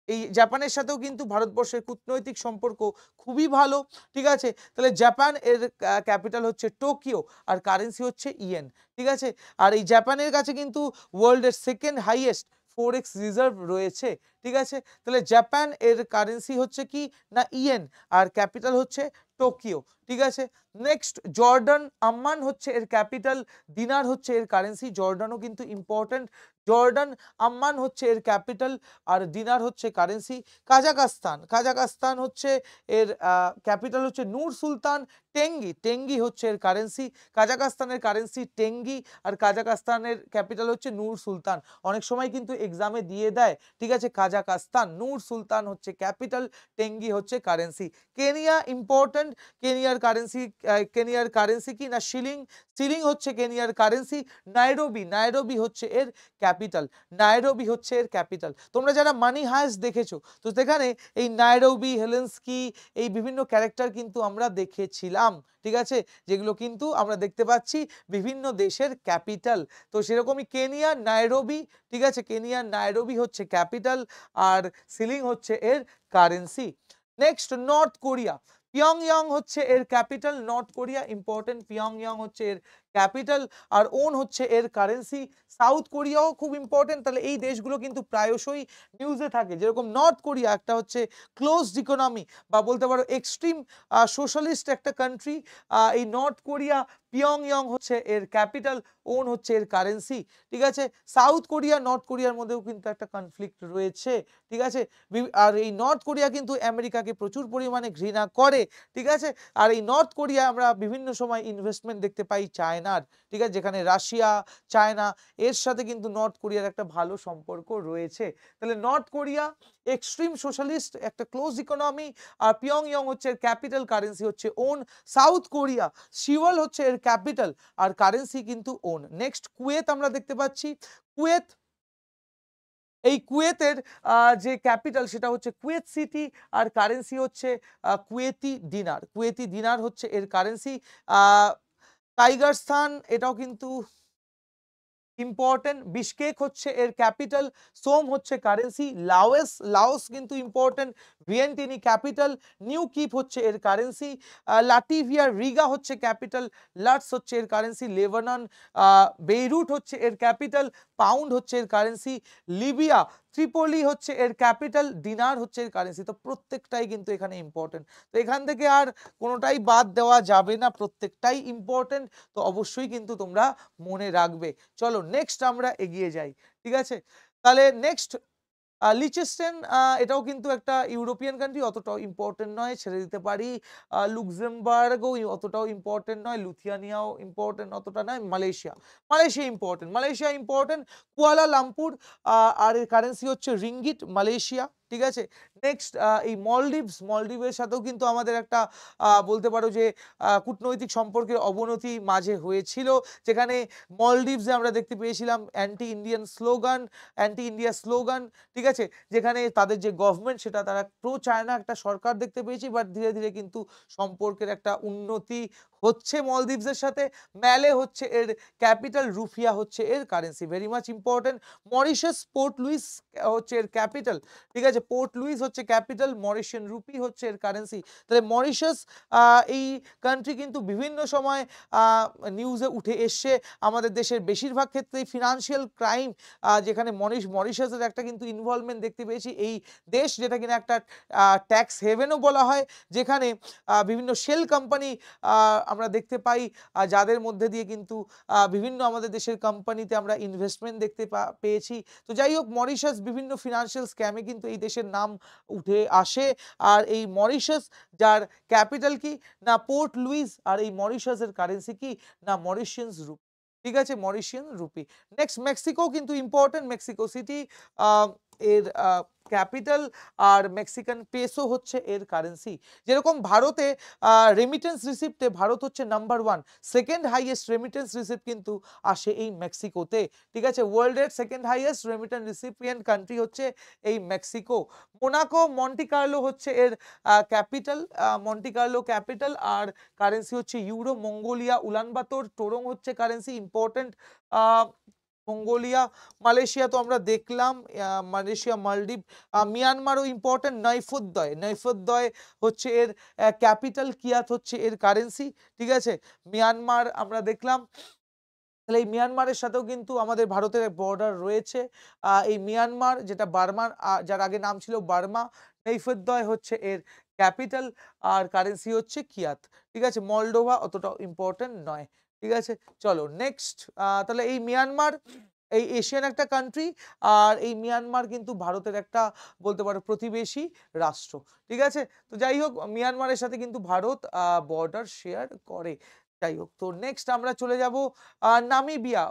এই জাপানের সাথেও কিন্তু ভারতবর্ষের কূটনৈতিক সম্পর্ক খুবই ভালো, ঠিক আছে। তাহলে জাপান এর ক্যাপিটাল হচ্ছে টোকিও আর কারেন্সি হচ্ছে ইয়েন, ঠিক আছে। আর এই জাপানের কাছে কিন্তু ওয়ার্ল্ডের সেকেন্ড হাইয়েস্ট ফরেক্স রিজার্ভ রয়েছে, ঠিক আছে। তাহলে জাপান এর কারেন্সি হচ্ছে কি না ইয়েন আর ক্যাপিটাল হচ্ছে টোকিও, ঠিক আছে। নেক্সট জর্ডান, আম্মান হচ্ছে এর ক্যাপিটাল, দিনার হচ্ছে এর কারেন্সি। জর্ডানও কিন্তু ইম্পর্টেন্ট, জর্ডান আম্মান হচ্ছে এর ক্যাপিটাল আর দিনার হচ্ছে কারেন্সি। কাজাকস্তান হচ্ছে এর ক্যাপিটাল হচ্ছে নূর সুলতান, টেঙ্গি হচ্ছে এর কারেন্সি। কাজাকস্তানের কারেন্সি টেঙ্গি আর কাজাকস্তানের ক্যাপিটাল হচ্ছে নূর সুলতান। অনেক সময় কিন্তু এক্সামে দিয়ে দেয়, ঠিক আছে, কাজাকস্তান, নূর সুলতান হচ্ছে ক্যাপিটাল, টেঙ্গি হচ্ছে কারেন্সি। কেনিয়া ইম্পর্টেন্ট, কেনিয়ার কারেন্সি কি না শিলিং হচ্ছে কেনিয়ার কারেন্সি। নাইরোবি হচ্ছে এর ক্যাপিটাল। তোমরা যারা মানি হাইস্ট দেখেছো, তো সেখানে এই নাইরোবি, হেলেনস্কি, এই বিভিন্ন ক্যারেক্টার কিন্তু আমরা দেখেছিলাম, ঠিক আছে, যেগুলো কিন্তু আমরা দেখতে পাচ্ছি বিভিন্ন দেশের ক্যাপিটাল। তো সেরকমই কেনিয়া নাইরোবি, ঠিক আছে, কেনিয়া নাইরোবি হচ্ছে ক্যাপিটাল আর শিলিং হচ্ছে এর কারেন্সি। নেক্সট নর্থ কোরিয়া, পিয়ংইয়ং হচ্ছে এর ক্যাপিটাল, নর্থ কোরিয়া ইম্পর্টেন্ট, পিয়ংইয়ং হচ্ছে এর ক্যাপিটাল আর ওন হচ্ছে এর কারেন্সি। সাউথ কোরিয়াও খুব ইম্পর্টেন্ট, তাহলে এই দেশগুলো কিন্তু প্রায়শই নিউজে থাকে। যেরকম নর্থ কোরিয়া একটা হচ্ছে ক্লোজড ইকোনমি বা বলতে পারো এক্সট্রিম সোশ্যালিস্ট একটা কান্ট্রি। এই নর্থ কোরিয়া, পিয়ংইয়ং হচ্ছে এর ক্যাপিটাল, ওন হচ্ছে এর কারেন্সি, ঠিক আছে। সাউথ কোরিয়া নর্থ কোরিয়ার মধ্যেও কিন্তু একটা কনফ্লিক্ট রয়েছে, ঠিক আছে। আর এই নর্থ কোরিয়া কিন্তু আমেরিকাকে প্রচুর পরিমাণে ঘৃণা করে, ঠিক আছে। আর এই নর্থ কোরিয়া আমরা বিভিন্ন সময় ইনভেস্টমেন্ট দেখতে পাই চায়নার, ঠিক আছে, যেখানে রাশিয়া, চায়না এর সাথে কিন্তু নর্থ কোরিয়ার একটা ভালো সম্পর্ক রয়েছে। তাহলে নর্থ কোরিয়া এক্সট্রিম সোশ্যালিস্ট, একটা ক্লোজ ইকোনমি আর পিয়ংইয়ং হচ্ছে এর ক্যাপিটাল, কারেন্সি হচ্ছে ওন। সাউথ কোরিয়া, সিওল হচ্ছে এর ক্যাপিটাল আর কারেন্সি কিন্তু ওন। নেক্সট কুয়েত আমরা দেখতে পাচ্ছি, কুয়েতের যে ক্যাপিটাল সেটা হচ্ছে কুয়েত সিটি আর কারেন্সি হচ্ছে কুয়েতি দিনার হচ্ছে এর কারেন্সি। টাইগারস্তান এটাও কিন্তু ইম্পর্টেন্ট, বিশকেক হচ্ছে এর ক্যাপিটাল, সোম হচ্ছে কারেন্সি। লাওস কিন্তু ইম্পর্টেন্ট, ভিয়েন্টিনি ক্যাপিটাল, নিউ কিপ হচ্ছে এর কারেন্সি। লাটিভিয়া, রিগা হচ্ছে ক্যাপিটাল, লাটস হচ্ছে এর কারেন্সি। লেবানন, বেইরুট হচ্ছে এর ক্যাপিটাল, পাউন্ড হচ্ছে এর কারেন্সি। লিবিয়া, ত্রিপোলি হচ্ছে এর ক্যাপিটাল, দিনার হচ্ছে এর কারেন্সি। তো প্রত্যেকটাই কিন্তু এখানে ইম্পর্টেন্ট, তো এখান থেকে আর কোনোটাই বাদ দেওয়া যাবে না, প্রত্যেকটাই ইম্পর্টেন্ট। তো অবশ্যই কিন্তু তোমরা মনে রাখবে। চলো নেক্সট আমরা এগিয়ে যাই, ঠিক আছে। তাহলে নেক্সট লিচেস্টেন এটাও কিন্তু একটা ইউরোপিয়ান কান্ট্রি, অতটাও ইম্পর্টেন্ট নয়, ছেড়ে দিতে পারি। লুক্সেমবার্গও অতটাও ইম্পর্টেন্ট নয়, লুথিয়ানিয়াও ইম্পর্টেন্ট অতটা নয়। Malaysia important, Malaysia important. Kuala Lumpur আর এর কারেন্সি হচ্ছে রিঙ্গিট, মালয়েশিয়া, ঠিক আছে। নেক্সট এই মলদ্বীপের সাথেও কিন্তু আমাদের একটা বলতে পারো যে কূটনৈতিক সম্পর্কের অবনতি মাঝে হয়েছিল, যেখানে মলদ্বীপসে আমরা দেখতে পেয়েছিলাম অ্যান্টি ইন্ডিয়া স্লোগান, ঠিক আছে, যেখানে তাদের যে গভর্নমেন্ট সেটা তারা প্রো চায়না একটা সরকার দেখতে পেয়েছি, বাট ধীরে ধীরে কিন্তু সম্পর্কের একটা উন্নতি হচ্ছে মলদ্বীপসের সাথে। ম্যালে হচ্ছে এর ক্যাপিটাল, রুফিয়া হচ্ছে এর currency, very much important. Mauritius Port Louis হচ্ছে এর ক্যাপিটাল, ঠিক আছে, পোর্ট লুইস হচ্ছে ক্যাপিটাল, মরিশিয়ান রুপি হচ্ছে এর কারেন্সি। তাহলে মরিশাস এই কান্ট্রি কিন্তু বিভিন্ন সময় নিউজে উঠে এসছে। আমাদের দেশের বেশিরভাগ ক্ষেত্রেই ফিনান্সিয়াল ক্রাইম, যেখানে মরিশাসের একটা কিন্তু ইনভলভমেন্ট দেখতে পেয়েছি। এই দেশ যেটা কিনা একটা ট্যাক্স হেভেনও বলা হয়, যেখানে বিভিন্ন শেল কোম্পানি আমরা দেখতে পাই, যাদের মধ্যে দিয়ে কিন্তু বিভিন্ন আমাদের দেশের কোম্পানিতে আমরা ইনভেস্টমেন্ট দেখতে পেয়েছি। তো যাই হোক, মরিশাস বিভিন্ন ফিনান্সিয়াল স্ক্যামে কিন্তু এই দেশের নাম উঠে আসে। আর এই মরিশাস, যার ক্যাপিটাল কি না পোর্ট লুইস, আর এই মরিশাসের কারেন্সি কি না মরিশিয়ান রুপি, ঠিক আছে, মরিশিয়ান রুপি। নেক্সট মেক্সিকো কিন্তু ইম্পর্টেন্ট, মেক্সিকো সিটি এর ক্যাপিটাল, আর মেক্সিকান পেসো হচ্ছে এর কারেন্সি। যেরকম ভারতে রেমিটেন্স রিসিপ্টে ভারত হচ্ছে number 1, second highest remittance receipt কিন্তু আসে এই মেক্সিকোতে, ঠিক আছে। ওয়ার্ল্ডের second highest remittance recipient country হচ্ছে এই মেক্সিকো। মোনাকো মন্টি কার্লো হচ্ছে এর ক্যাপিটাল, মন্টি কার্লো ক্যাপিটাল, আর কারেন্সি হচ্ছে ইউরো। মঙ্গোলিয়া উলানবাতর টোরং হচ্ছে কারেন্সি, ইম্পর্টেন্ট মঙ্গোলিয়া। মালয়েশিয়া তো আমরা দেখলাম, মালয়েশিয়া মালদ্বীপ। মিয়ানমারও ইম্পর্টেন্ট, নৈফতদয় হচ্ছে এর ক্যাপিটাল, কিয়াত হচ্ছে এর কারেন্সি, ঠিক আছে। মিয়ানমার আমরা দেখলাম। তাহলে এই মিয়ানমারের সাথেও কিন্তু আমাদের ভারতের বর্ডার রয়েছে। এই মিয়ানমার, যেটা বার্মার, যার আগে নাম ছিল বার্মা, নৈফতদয় হচ্ছে এর ক্যাপিটাল, আর কারেন্সি হচ্ছে কিয়াত, ঠিক আছে। মলডোভা অতটা ইম্পর্টেন্ট নয়, ঠিক আছে। চলো নেক্সট, তাহলে এই মিয়ানমার এই এশিয়ান একটা কান্ট্রি, আর এই মিয়ানমার কিন্তু ভারতের একটা বলতে পারো প্রতিবেশী রাষ্ট্র, ঠিক আছে। তো যাই হোক, মিয়ানমারের সাথে কিন্তু ভারত বর্ডার শেয়ার করে। যাই হোক, তো নেক্সট আমরা চলে যাব নামিবিয়া।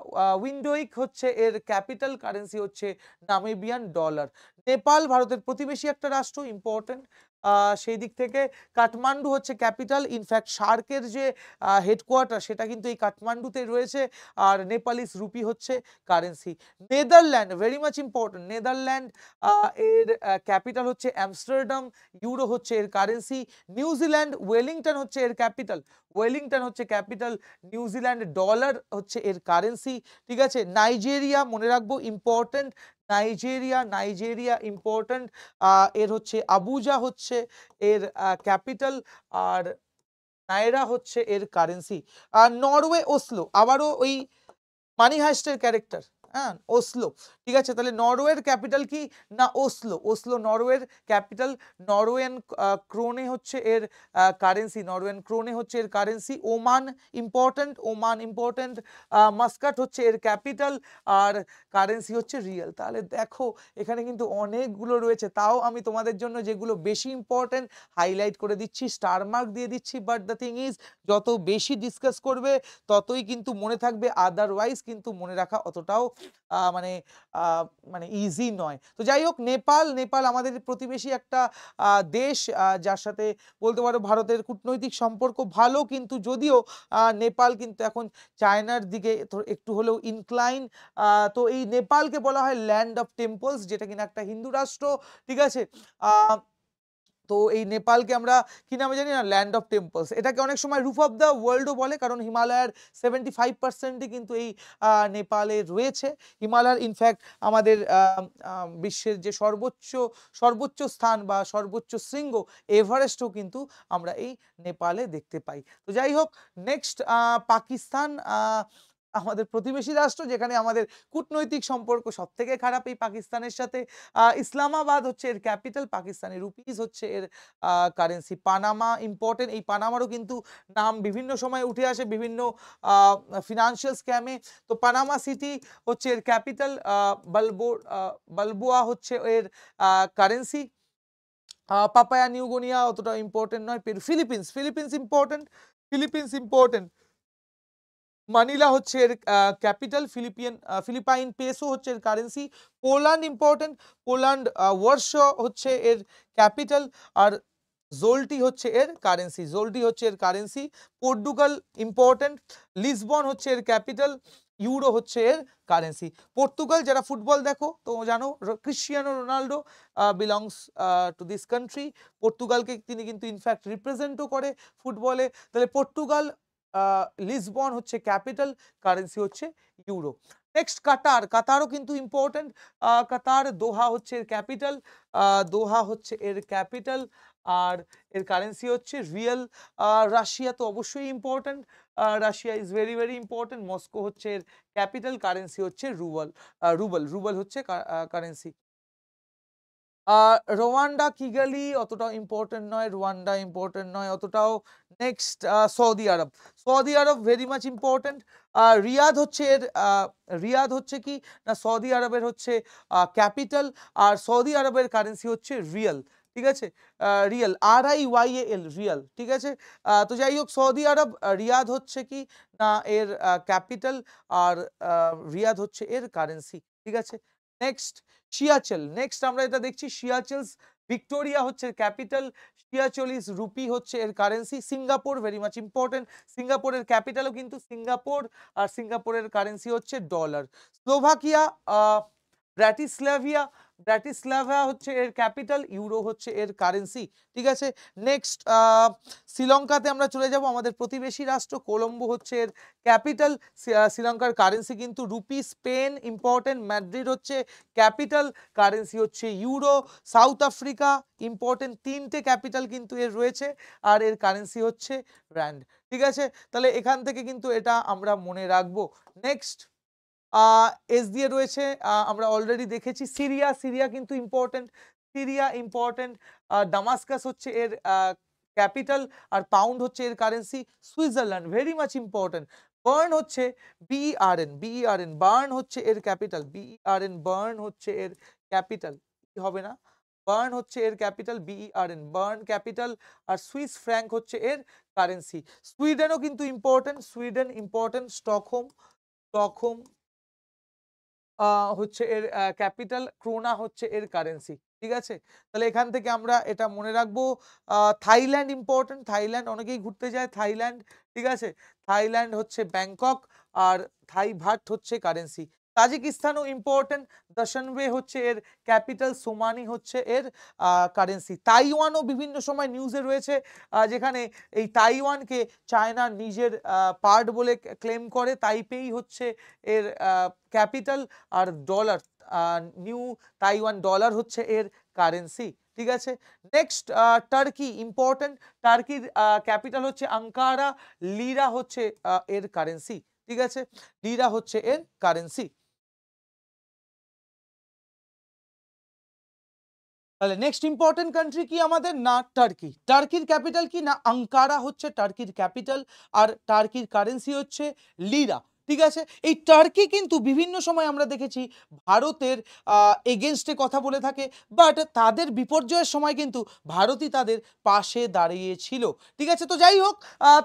উইন্ডোইক হচ্ছে এর ক্যাপিটাল, কারেন্সি হচ্ছে নামিবিয়ান ডলার। নেপাল ভারতের প্রতিবেশী একটা রাষ্ট্র, ইম্পর্টেন্ট। সেই দিক থেকে কাঠমান্ডু হচ্ছে ক্যাপিটাল, ইনফ্যাক্ট সার্কের যে হেডকোয়ার্টার সেটা কিন্তু এই কাঠমান্ডুতে রয়েছে, আর নেপালিস রুপি হচ্ছে currency. Netherland, very much important, Netherland এর ক্যাপিটাল হচ্ছে অ্যামস্টারডাম, ইউরো হচ্ছে এর কারেন্সি। নিউজিল্যান্ড ওয়েলিংটন হচ্ছে এর ক্যাপিটাল, নিউজিল্যান্ড ডলার হচ্ছে এর কারেন্সি, ঠিক আছে। নাইজেরিয়া মনে রাখবো, ইম্পর্টেন্ট, নাইজেরিয়া ইম্পর্টেন্ট, এর হচ্ছে আবুজা হচ্ছে এর ক্যাপিটাল, আর নাইরা হচ্ছে এর কারেন্সি। আর নরওয়ে ওসলো, আবারও ওই মানি হাইস্টের ক্যারেক্টার, হ্যাঁ, ওসলো, ঠিক আছে। তাহলে নরওয়ের ক্যাপিটাল কি না ওসলো নরওয়ের ক্যাপিটাল। নরওয়েন ক্রোনে হচ্ছে এর কারেন্সি। ওমান ইম্পর্টেন্ট, মাস্কাট হচ্ছে এর ক্যাপিটাল, আর কারেন্সি হচ্ছে রিয়েল। তাহলে দেখো এখানে কিন্তু অনেকগুলো রয়েছে, তাও আমি তোমাদের জন্য যেগুলো বেশি ইম্পর্টেন্ট হাইলাইট করে দিচ্ছি, স্টার মার্ক দিয়ে দিচ্ছি। বাট দ্য থিং ইজ, যত বেশি ডিসকাস করবে ততই কিন্তু মনে থাকবে, আদারওয়াইজ কিন্তু মনে রাখা অতটাও মানে মানে ইজি নয়। তো যাই হোক, নেপাল আমাদের প্রতিবেশী একটা দেশ, যার সাথে বলতে পারো ভারতের কূটনৈতিক সম্পর্ক ভালো, কিন্তু যদিও নেপাল কিন্তু এখন চায়নার দিকে একটু হলেও ইনক্লাইন। তো এই নেপালকে বলা হয় ল্যান্ড অফ টেম্পলস, যেটা কিনা একটা হিন্দু রাষ্ট্র, ঠিক আছে। তো এই নেপালকে আমরা কি নামে জানি না, ল্যান্ড অফ টেম্পলস। এটাকে অনেক সময় রুফ অফ দ্য ওয়ার্ল্ডও বলে, কারণ হিমালয়ের 75%ই কিন্তু এই নেপালে রয়েছে। হিমালয়ের ইনফ্যাক্ট আমাদের বিশ্বের যে সর্বোচ্চ স্থান বা সর্বোচ্চ শৃঙ্গ এভারেস্টও কিন্তু আমরা এই নেপালে দেখতে পাই। তো যাই হোক, নেক্সট পাকিস্তান। আমাদের প্রতিবেশী রাষ্ট্র, যেখানে আমাদের কূটনৈতিক সম্পর্ক সবথেকে খারাপ এই পাকিস্তানের সাথে। ইসলামাবাদ হচ্ছে এর ক্যাপিটাল, পাকিস্তানি রুপিস হচ্ছে এর কারেন্সি। পানামা ইম্পোর্টেন্ট, এই পানামারও কিন্তু নাম বিভিন্ন সময় উঠে আসে বিভিন্ন ফিনান্সিয়াল স্ক্যামে। তো পানামা সিটি হচ্ছে এর ক্যাপিটাল, বালবোয়া হচ্ছে এর কারেন্সি। পাপায়া নিউগিনিয়া অতটা ইম্পর্টেন্ট নয়। Philippines important. মানিলা হচ্ছে এর ক্যাপিটাল, ফিলিপাইন পেসো হচ্ছে এর currency. Poland important, Poland Warsaw হচ্ছে এর ক্যাপিটাল, আর জোল্টি হচ্ছে এর কারেন্সি। পর্তুগাল ইম্পর্টেন্ট, লিসবন হচ্ছে এর ক্যাপিটাল, ইউরো হচ্ছে এর কারেন্সি। পর্তুগাল, যারা ফুটবল দেখো তো জানো Cristiano Ronaldo belongs to this country. পর্তুগালকে তিনি কিন্তু ইনফ্যাক্ট রিপ্রেজেন্টও করে ফুটবলে। তাহলে পর্তুগাল, লিসবন হচ্ছে ক্যাপিটাল, কারেন্সি হচ্ছে ইউরো। নেক্সট কাতারও কিন্তু ইম্পর্টেন্ট। কাতার, দোহা হচ্ছে এর ক্যাপিটাল, আর এর কারেন্সি হচ্ছে রিয়েল। রাশিয়া তো অবশ্যই important, Russia is very very important. Moscow হচ্ছে এর ক্যাপিটাল, কারেন্সি হচ্ছে রুবল হচ্ছে কারেন্সি। রোয়ান্ডা, কিগালি অতটাও ইম্পর্টেন্ট নয় অতটাও। নেক্সট সৌদি আরব ভেরি মাচ ইম্পর্টেন্ট। রিয়াদ হচ্ছে কি না সৌদি আরবের হচ্ছে ক্যাপিটাল, আর সৌদি আরবের কারেন্সি হচ্ছে রিয়াল। ঠিক আছে, রিয়াল, RIYAL, রিয়াল। ঠিক আছে, তো যাই হোক সৌদি আরব, রিয়াদ হচ্ছে কি না এর ক্যাপিটাল, আর রিয়াদ হচ্ছে এর কারেন্সি। ঠিক আছে, নেক্সট আমরা এটা দেখছি সিয়াচেলস ভিক্টোরিয়া হচ্ছে ক্যাপিটাল, সিয়াচলিস রুপি হচ্ছে এর currency. Singapore very much important, সিঙ্গাপুরের ক্যাপিটালও কিন্তু সিঙ্গাপুর, আর সিঙ্গাপুরের কারেন্সি হচ্ছে ডলার। স্লোভাকিয়া, ব্র্যাটিস্লাভা হচ্ছে এর ক্যাপিটাল, ইউরো হচ্ছে এর কারেন্সি। ঠিক আছে, নেক্সট শ্রীলঙ্কাতে আমরা চলে যাব, আমাদের প্রতিবেশী রাষ্ট্র। কলম্বো হচ্ছে এর ক্যাপিটাল, শ্রীলঙ্কার কারেন্সি কিন্তু রুপি। স্পেন ইম্পর্টেন্ট, ম্যাড্রিড হচ্ছে ক্যাপিটাল, কারেন্সি হচ্ছে ইউরো। সাউথ আফ্রিকা ইম্পর্টেন্ট, তিনটে ক্যাপিটাল কিন্তু এর রয়েছে, আর এর কারেন্সি হচ্ছে র্যান্ড। ঠিক আছে, তাহলে এখান থেকে কিন্তু এটা আমরা মনে রাখবো। নেক্সট এস দিয়ে রয়েছে, আমরা অলরেডি দেখেছি সিরিয়া কিন্তু ইম্পর্টেন্ট। দামাস্কাস হচ্ছে এর ক্যাপিটাল, আর পাউন্ড হচ্ছে এর currency. Switzerland very much important. Burn হচ্ছে BERN, বার্ন হচ্ছে এর ক্যাপিটাল, বার্ন হচ্ছে এর ক্যাপিটাল, কি হবে না, বার্ন হচ্ছে এর ক্যাপিটাল, বার্ন ক্যাপিটাল, আর সুইস ফ্র্যাঙ্ক হচ্ছে এর কারেন্সি। সুইডেনও কিন্তু ইম্পর্টেন্ট, স্টকহোম হচ্ছে এর ক্যাপিটাল, ক্রোনা হচ্ছে এর কারেন্সি। ঠিক আছে, তাহলে এখান থেকে আমরা এটা মনে রাখবো। থাইল্যান্ড ইম্পর্টেন্ট, থাইল্যান্ড অনেকেই ঘুরতে যায় থাইল্যান্ড। ঠিক আছে, থাইল্যান্ড হচ্ছে ব্যাংকক, আর থাই ভাট হচ্ছে কারেন্সি। তাজিকিস্তানও ইম্পর্টেন্ট, দশনবে হচ্ছে এর ক্যাপিটাল, সোমানি হচ্ছে এর কারেন্সি। তাইওয়ানও বিভিন্ন সময় নিউজে রয়েছে, যেখানে এই তাইওয়ানকে চায়না নিজের পার্ট বলে ক্লেম করে। তাইপেই হচ্ছে এর ক্যাপিটাল, আর ডলার, নিউ তাইওয়ান ডলার হচ্ছে এর কারেন্সি। ঠিক আছে, নেক্সট টার্কি ইম্পর্টেন্ট, টার্কির ক্যাপিটাল হচ্ছে আঙ্কারা, লিরা হচ্ছে এর কারেন্সি। ঠিক আছে, লিরা হচ্ছে এর কারেন্সি। তাহলে নেক্সট ইম্পর্টেন্ট কান্ট্রি কি আমাদের, না টার্কির ক্যাপিটাল কি না আঙ্কারা হচ্ছে টার্কির ক্যাপিটাল, আর টার্কির কারেন্সি হচ্ছে লিরা। ঠিক আছে, এই টার্কি কিন্তু বিভিন্ন সময় আমরা দেখেছি ভারতের এগেনস্টে কথা বলে থাকে, বাট তাদের বিপর্যয়ের সময় কিন্তু ভারতই তাদের পাশে দাঁড়িয়েছিল। ঠিক আছে, তো যাই হোক,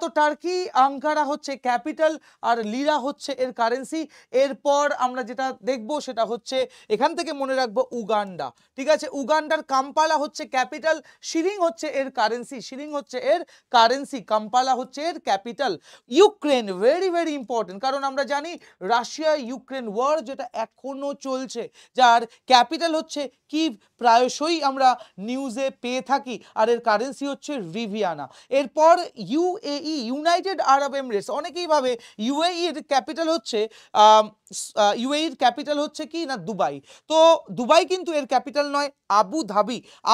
তো টার্কি, আঙ্কারা হচ্ছে ক্যাপিটাল, আর লিরা হচ্ছে এর কারেন্সি। এরপর আমরা যেটা দেখব সেটা হচ্ছে এখান থেকে মনে রাখবো উগান্ডা। ঠিক আছে, উগান্ডার কাম্পালা হচ্ছে ক্যাপিটাল, শিলিং হচ্ছে এর কারেন্সি, কাম্পালা হচ্ছে এর capital. Ukraine very very important, কারণ আমরা জানি রাশিয়া ইউক্রেন ওয়ার যেটা এখনো চলছে, যার ক্যাপিটাল হচ্ছে কিভ, প্রায়শই আমরা নিউজে পেয়ে থাকি, আর এর কারেন্সি হচ্ছে রিভিয়ানা। এরপর ইউনাইটেড আরব এমিরেটস, অনেকেই ভাবে ইউএইর ক্যাপিটাল হচ্ছে কি না দুবাই। তো দুবাই কিন্তু এর ক্যাপিটাল নয়,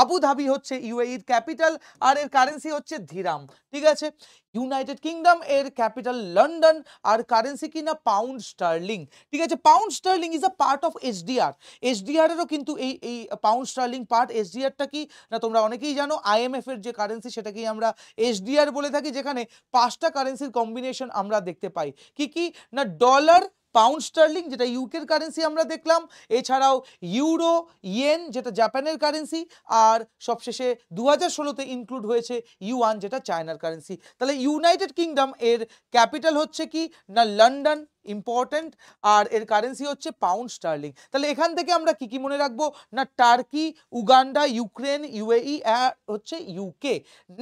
আবুধাবি হচ্ছে ইউএইর ক্যাপিটাল, আর এর কারেন্সি হচ্ছে দিরহাম। ঠিক আছে, ইউনাইটেড কিংডম এর ক্যাপিটাল লন্ডন, আর কারেন্সি কি না পাউন্ড স্টার্লিং। ঠিক আছে, pound sterling is a part of SDR. SDR এরও কিন্তু এই পাউন্ড স্টার্লিং পার্ট। এসডিআরটা কি না তোমরা অনেকেই জানো, আইএমএফ এর যে কারেন্সি সেটাকেই আমরা এসডিআর বলে থাকি, যেখানে 5টা কারেন্সির কম্বিনেশন আমরা দেখতে পাই। কি কি না ডলার, পাউন্ড স্টার্লিং যেটা ইউকের কারেন্সি আমরা দেখলাম, এছাড়াও ইউরো, ইয়েন যেটা জাপানের কারেন্সি, আর সবশেষে 2016তে ইনক্লুড হয়েছে ইউয়ান যেটা চায়নার কারেন্সি। তাহলে ইউনাইটেড কিংডম এর ক্যাপিটাল হচ্ছে কি না লন্ডন, ইম্পর্টেন্ট, আর এর কারেন্সি হচ্ছে পাউন্ড স্টার্লিং। তাহলে এখান থেকে আমরা কি কি মনে রাখবো না টার্কি, উগান্ডা, ইউক্রেন, ইউএই হচ্ছে ইউকে।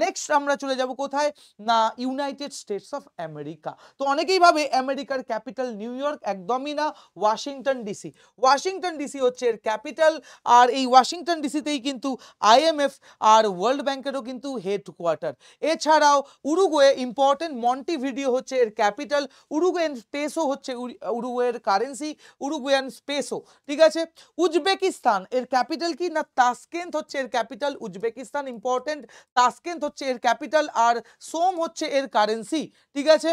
নেক্সট আমরা চলে যাব কোথায় না ইউনাইটেড স্টেটস অফ আমেরিকা। তো অনেকেই ভাবে আমেরিকার ক্যাপিটাল নিউ ইয়র্ক, একদমই না, ওয়াশিংটন ডিসি। ওয়াশিংটন ডিসি হচ্ছে এর ক্যাপিটাল, আর এই ওয়াশিংটন ডিসিতেই কিন্তু আইএমএফ আর ওয়ার্ল্ড ব্যাংকেরও কিন্তু হেডকোয়ার্টার। এছাড়াও উরুগুয়ে ইম্পর্টেন্ট, মন্টিভিডিও হচ্ছে এর ক্যাপিটাল, উরুগুয়েন পেসো হচ্ছে উরুগুয়ের কারেন্সি, উরুগুয়ান পেসো। ঠিক আছে, উজবেকিস্তান এর ক্যাপিটাল কি না তাসকেন্ত হচ্ছে এর ক্যাপিটাল, উজবেকিস্তান ইম্পর্টেন্ট, তাসকেন্ত হচ্ছে এর ক্যাপিটাল, আর সোম হচ্ছে এর কারেন্সি। ঠিক আছে,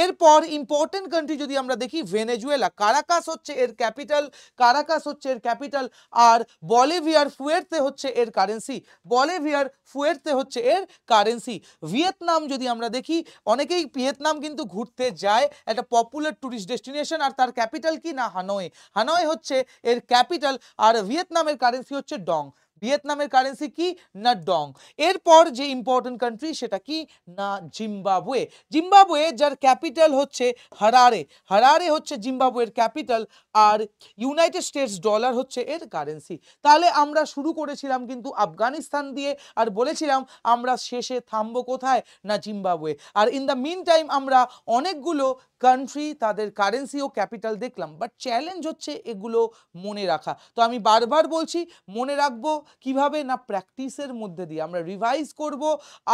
এরপর ইম্পর্টেন্ট কান্ট্রি যদি আমরা দেখি ভেনেজুয়েলা, কারাকাস হচ্ছে এর ক্যাপিটাল, কারাকাস হচ্ছে এর ক্যাপিটাল, আর বলিভিয়ার ফুয়ের্তে হচ্ছে এর কারেন্সি, বলিভিয়ার ফুয়ের্তে হচ্ছে এর কারেন্সি। ভিয়েতনাম যদি আমরা দেখি, অনেকেই ভিয়েতনাম কিন্তু ঘুরতে যায়, একটা পপুলার টুরিস্ট ডেস্টিনেশন, আর তার ক্যাপিটাল কি না হানয়, হানয় হচ্ছে এর ক্যাপিটাল, আর ভিয়েতনামের কারেন্সি হচ্ছে ডং, ভিয়েতনামের কারেন্সি কি না ডং। এরপর যে ইম্পর্টেন্ট কান্ট্রি সেটা কি না জিম্বাবুয়ে, জিম্বাবুয়ে যার ক্যাপিটাল হচ্ছে হারারে, হারারে হচ্ছে জিম্বাবুয়ের ক্যাপিটাল, আর ইউনাইটেড স্টেটস ডলার হচ্ছে এর কারেন্সি। তাহলে আমরা শুরু করেছিলাম কিন্তু আফগানিস্তান দিয়ে, আর বলেছিলাম আমরা শেষে থামবো কোথায় না জিম্বাবুয়ে। আর ইন দ্য মিন টাইম আমরা অনেকগুলো কান্ট্রি তাদের কারেন্সি ও ক্যাপিটাল দেখলাম, বাট চ্যালেঞ্জ হচ্ছে এগুলো মনে রাখা। তো আমি বারবার বলছি মনে রাখবো কিভাবে না প্র্যাকটিসের মধ্যে দিয়ে আমরা রিভাইজ করব,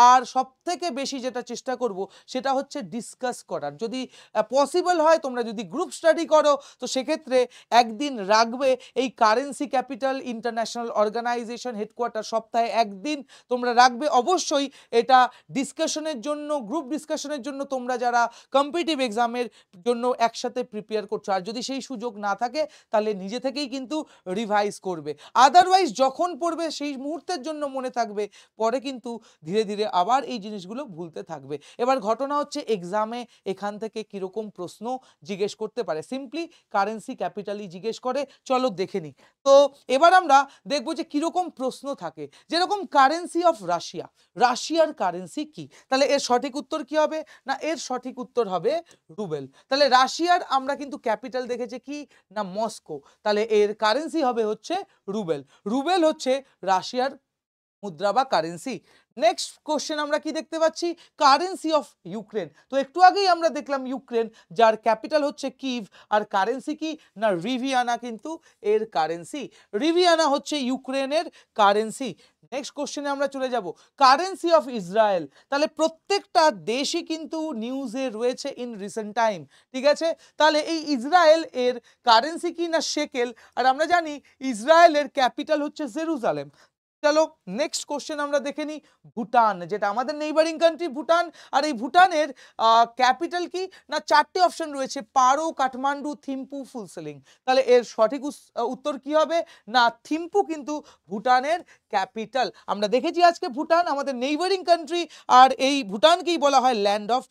আর সবথেকে বেশি যেটা চেষ্টা করব সেটা হচ্ছে ডিসকাস করার। যদি পসিবল হয় তোমরা যদি গ্রুপ স্টাডি করো তো সেক্ষেত্রে একদিন রাখবে এই currency capital international organisation headquarter, সপ্তাহে একদিন তোমরা রাখবে অবশ্যই। এটা ডিসকাশনের জন্য, গ্রুপ ডিসকাশনের জন্য, তোমরা যারা কম্পিটিটিভ এক্সামের জন্য একসাথে প্রিপেয়ার করছো, আর যদি সেই সুযোগ না থাকে তাহলে নিজে থেকেই কিন্তু রিভাইজ করবে। আদারওয়াইজ যখন পড়বে সেই মুহূর্তের জন্য মনে থাকবে, পরে কিন্তু ধীরে ধীরে আবার এই জিনিসগুলো ভুলতে থাকবে। এবার ঘটনা হচ্ছে এক্সামে এখান থেকে কিরকম প্রশ্ন জিজ্ঞেস করতে পারে, সিম্পলি কারেন্সি ক্যাপিটালই জিজ্ঞেস করে, চলো দেখে নিই। তো এবার আমরা দেখবো যে কিরকম প্রশ্ন থাকে, যেরকম কারেন্সি অফ রাশিয়া, রাশিয়ার কারেন্সি কি, তাহলে এর সঠিক উত্তর কি হবে না এর সঠিক উত্তর হবে রুবেল। তাহলে রাশিয়ার আমরা কিন্তু ক্যাপিটাল দেখেছি কি না মস্কো, তাহলে এর কারেন্সি হবে হচ্ছে রুবেল, রুবেল হচ্ছে রাশিয়ার মুদ্রা বা কারেন্সি। নেক্সট কোশ্চেন আমরা কি দেখতে পাচ্ছি কারেন্সি অফ ইউক্রেন। তো একটু আগেই আমরা দেখলাম ইউক্রেন যার ক্যাপিটাল হচ্ছে কিভ, আর কারেন্সি কি না রিভিয়ানা কিন্তু এর কারেন্সি, রিভিয়ানা হচ্ছে ইউক্রেনের কারেন্সি। নেক্সট কোশ্চেনে আমরা চলে যাব কারেন্সি অফ ইসরায়েল। তাহলে প্রত্যেকটা দেশই কিন্তু নিউজে রয়েছে ইন রিসেন্ট টাইম। ঠিক আছে, তাহলে এই ইসরায়েল এর কারেন্সি কি না শেকেল, আর আমরা জানি ইসরায়েলের ক্যাপিটাল হচ্ছে জেরুজালেম। চলো নেক্সট কোশ্চেন আমরা দেখে নিই ভুটান, যেটা আমাদের নেইবারিং কান্ট্রি ভুটান, আর এই ভুটানের ক্যাপিটাল কি না চারটে অপশন রয়েছে, পারো, কাঠমান্ডু, থিম্পু, ফুলসেলিং। তাহলে এর সঠিক উত্তর কি হবে না থিম্পু কিন্তু ভুটানের ক্যাপিটাল। আমরা দেখেছি আজকে ভুটান আমাদের নেইবারিং কান্ট্রি, আর এই ভুটানকেই বলা হয় land of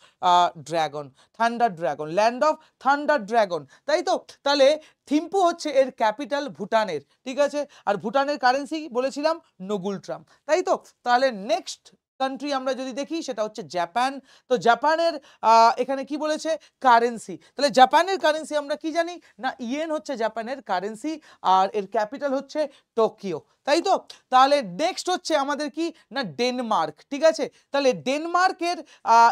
dragon, thunder dragon, land of thunder dragon, তাই তো। তাহলে থিম্পু হচ্ছে এর ক্যাপিটাল ভুটানের। ঠিক আছে, আর ভুটানের কারেন্সি বলেছিলাম নগুল ট্রাম, তাই তো। তাহলে নেক্সট কান্ট্রি আমরা যদি দেখি সেটা হচ্ছে জাপান। তো জাপানের এখানে কি বলেছে কারেন্সি, তাহলে জাপানের কারেন্সি আমরা কি জানি না ইয়েন হচ্ছে জাপানের কারেন্সি, আর এর ক্যাপিটাল হচ্ছে টোকিও, তাই তো। তাহলে নেক্সট হচ্ছে আমাদের কি না ডেনমার্ক। ঠিক আছে, তাহলে ডেনমার্কের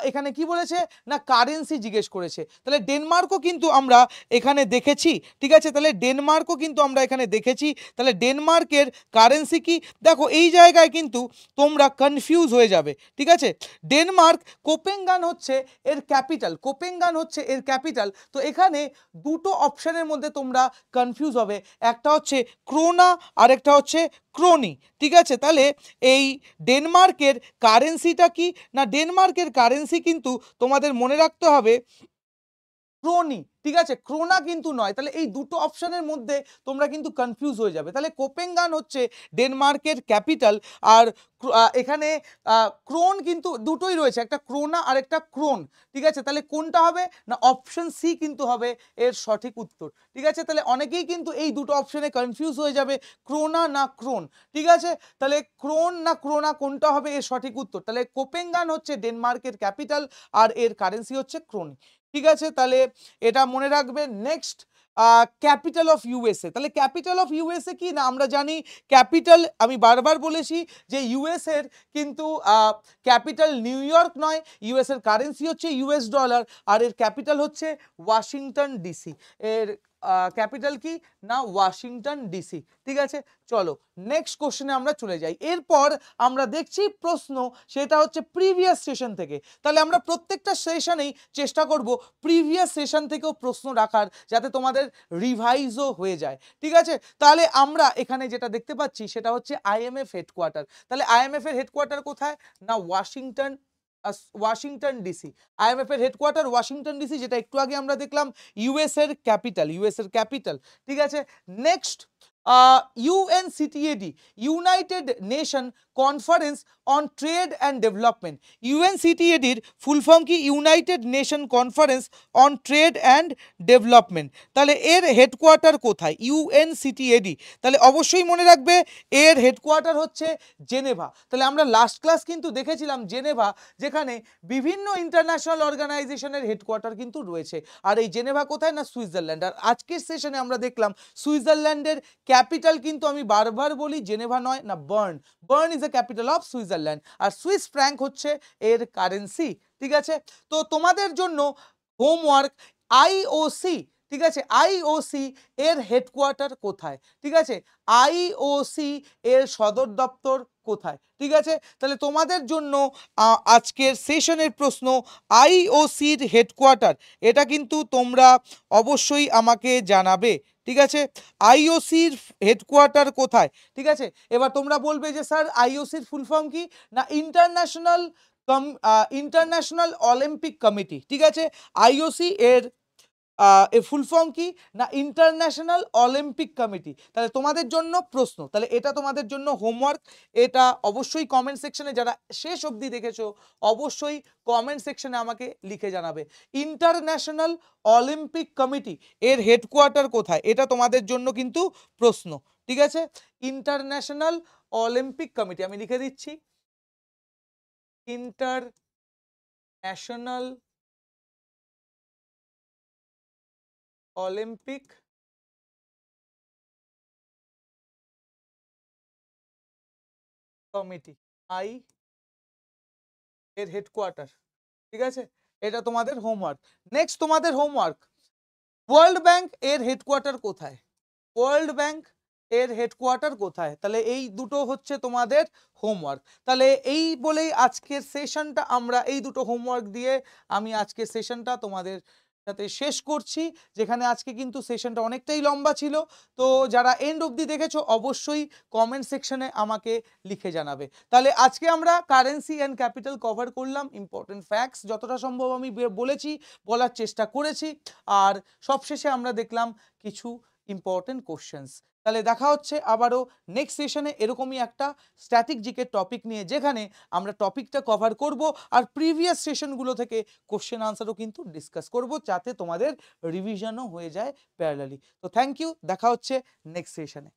এখানে কি বলেছে না কারেন্সি জিজ্ঞেস করেছে, তাহলে ডেনমার্কও কিন্তু আমরা এখানে দেখেছি। ঠিক আছে, তাহলে ডেনমার্কও কিন্তু আমরা এখানে দেখেছি। তাহলে ডেনমার্কের কারেন্সি কি, দেখো এই জায়গায় কিন্তু তোমরা কনফিউজ হয়ে যাবে। যাবে, ঠিক আছে। ডেনমার্ক, কোপেনহেগেন হচ্ছে এর ক্যাপিটাল, কোপেনহেগেন হচ্ছে এর ক্যাপিটাল। তো এখানে দুটো অপশনের মধ্যে তোমরা কনফিউজ হবে, একটা হচ্ছে ক্রোনা আর একটা হচ্ছে ক্রোনি, ঠিক আছে। তাহলে এই ডেনমার্কের কারেন্সিটা কি না, ডেনমার্কের কারেন্সি কিন্তু তোমাদের মনে রাখতে হবে ক্রোনি, ঠিক আছে, ক্রোনা কিন্তু নয়। তাহলে এই দুটো অপশনের মধ্যে তোমরা কিন্তু কনফিউজ হয়ে যাবে। তাহলে কোপেনহেগেন হচ্ছে ডেনমার্কের ক্যাপিটাল, আর এখানে ক্রোন কিন্তু দুটোই রয়েছে, একটা ক্রোনা আর একটা ক্রোন, ঠিক আছে। তাহলে কোনটা হবে না, অপশন সি কিন্তু হবে এর সঠিক উত্তর, ঠিক আছে। তাহলে অনেকেই কিন্তু এই দুটো অপশনে কনফিউজ হয়ে যাবে, ক্রোনা না ক্রোন, ঠিক আছে। তাহলে ক্রোন না ক্রোনা কোনটা হবে এর সঠিক উত্তর। তাহলে কোপেনহেগেন হচ্ছে ডেনমার্কের ক্যাপিটাল আর এর কারেন্সি হচ্ছে ক্রোনি, ঠিক আছে। তাহলে এটা মনে রাখবে। Next, capital of USA. তাহলে ক্যাপিটাল অফ ইউএসএ কি না, আমরা জানি ক্যাপিটাল, আমি বারবার বলেছি যে ইউএস এর কিন্তু ক্যাপিটাল নিউ ইয়র্ক নয়, ইউএস এর কারেন্সি হচ্ছে ইউএস ডলার, আর এর ক্যাপিটাল হচ্ছে ওয়াশিংটন ডিসি। এর ক্যাপিটাল কি না, ওয়াশিংটন ডিসি, ঠিক আছে। চলো নেক্সট কোশ্চেনে আমরা চলে যাই। এরপর আমরা দেখছি প্রশ্ন, সেটা হচ্ছে প্রিভিয়াস সেশন থেকে। তাহলে আমরা প্রত্যেকটা সেশনেই চেষ্টা করব প্রিভিয়াস সেশন থেকেও প্রশ্ন রাখার, যাতে তোমাদের রিভাইজও হয়ে যায়, ঠিক আছে। তাহলে আমরা এখানে যেটা দেখতে পাচ্ছি সেটা হচ্ছে আইএমএফ হেডকোয়ার্টার। তাহলে আইএমএফ এর হেডকোয়ার্টার কোথায় না, ওয়াশিংটন ডিসি। আইএমএফ এর হেডকোয়ার্টার ওয়াশিংটন ডিসি, যেটা একটু আগে আমরা দেখলাম ইউএস এর ক্যাপিটাল, ইউএস এর ক্যাপিটাল, ঠিক আছে। Next, UNCTAD, United Nation conference on trade and development. ইউএনসিটিএডির ফুল ফর্ম কি, United Nation conference on trade and development. তাহলে এর হেডকোয়ার্টার কোথায়, ইউএনসিটিএডি। তাহলে অবশ্যই মনে রাখবে এর হেডকোয়ার্টার হচ্ছে জেনেভা। তাহলে আমরা লাস্ট ক্লাস কিন্তু দেখেছিলাম জেনেভা, যেখানে বিভিন্ন ইন্টারন্যাশনাল অর্গানাইজেশনের হেডকোয়ার্টার কিন্তু রয়েছে। আর এই জেনেভা কোথায় না, সুইজারল্যান্ড। আর আজকের সেশনে আমরা দেখলাম সুইজারল্যান্ডের ক্যাপিটাল কিন্তু আমি বারবার বলি জেনেভা নয় না, Bern. Bern is the capital of Switzerland, আর সুইস ফ্র্যাঙ্ক হচ্ছে এর কারেন্সি, ঠিক আছে। তো তোমাদের জন্য হোমওয়ার্ক, আইওসি, ঠিক আছে, আইওসি এর হেডকোয়ার্টার কোথায়, ঠিক আছে, আইওসি এর সদর দপ্তর কোথায়, ঠিক আছে। তাহলে তোমাদের জন্য আজকের সেশনের প্রশ্ন, আইওসির হেডকোয়ার্টার, এটা কিন্তু তোমরা অবশ্যই আমাকে জানাবে, ঠিক আছে। আইওসির হেডকোয়ার্টার কোথায়, ঠিক আছে। এবার তোমরা বলবে যে স্যার আইওসির ফুল ফর্ম কি না, ইন্টারন্যাশনাল অলিম্পিক কমিটি, ঠিক আছে। আইওসি এর ফুল ফর্ম কি না, ইন্টারন্যাশনাল অলিম্পিক কমিটি। তাহলে তোমাদের জন্য প্রশ্ন, তাহলে এটা তোমাদের জন্য হোমওয়ার্ক। এটা অবশ্যই কমেন্ট সেকশনে, যারা শেষ অবধি দেখেছো অবশ্যই কমেন্ট সেকশনে আমাকে লিখে জানাবে ইন্টারন্যাশনাল অলিম্পিক কমিটি এর হেডকোয়ার্টার কোথায়, এটা তোমাদের জন্য কিন্তু প্রশ্ন, ঠিক আছে। ইন্টারন্যাশনাল অলিম্পিক কমিটি আমি লিখে দিচ্ছি, ইন্টারন্যাশনাল অলিম্পিক কমিটি, আই এর হেডকোয়ার্টার, ঠিক আছে। এটা তোমাদের হোমওয়ার্ক। নেক্সট তোমাদের হোমওয়ার্ক, ওয়ার্ল্ড ব্যাংক এর হেডকোয়ার্টার কোথায়, ওয়ার্ল্ড ব্যাংক এর হেডকোয়ার্টার কোথায়। তাহলে এই দুটো হচ্ছে তোমাদের হোমওয়ার্ক। তাহলে এই বলেই আজকের সেশনটা আমরা এই দুটো হোমওয়ার্ক দিয়ে আমি আজকের সেশনটা তোমাদের সাথে শেষ করছি, যেখানে আজকে কিন্তু সেশনটা অনেকটাই লম্বা ছিল। তো যারা এন্ড অবধি দেখেছো অবশ্যই কমেন্ট সেকশনে আমাকে লিখে জানাবে। তাহলে আজকে আমরা কারেন্সি অ্যান্ড ক্যাপিটাল কভার করলাম, ইম্পর্টেন্ট ফ্যাক্টস যতটা সম্ভব আমি বলেছি, বলার চেষ্টা করেছি, আর সবশেষে আমরা দেখলাম কিছু ইম্পর্টেন্ট কোশ্চেন্স। তাহলে দেখা হচ্ছে আবারও নেক্সট সেশনে এরকমই একটা স্ট্যাটিক জিকে টপিক নিয়ে, যেখানে আমরা টপিকটা কভার করব আর প্রিভিয়াস সেশনগুলো থেকে কোশ্চেন আনসারও কিন্তু ডিসকাস করব, যাতে তোমাদের রিভিশনও হয়ে যায় প্যারালালি। তো থ্যাংক ইউ, দেখা হচ্ছে নেক্সট সেশনে।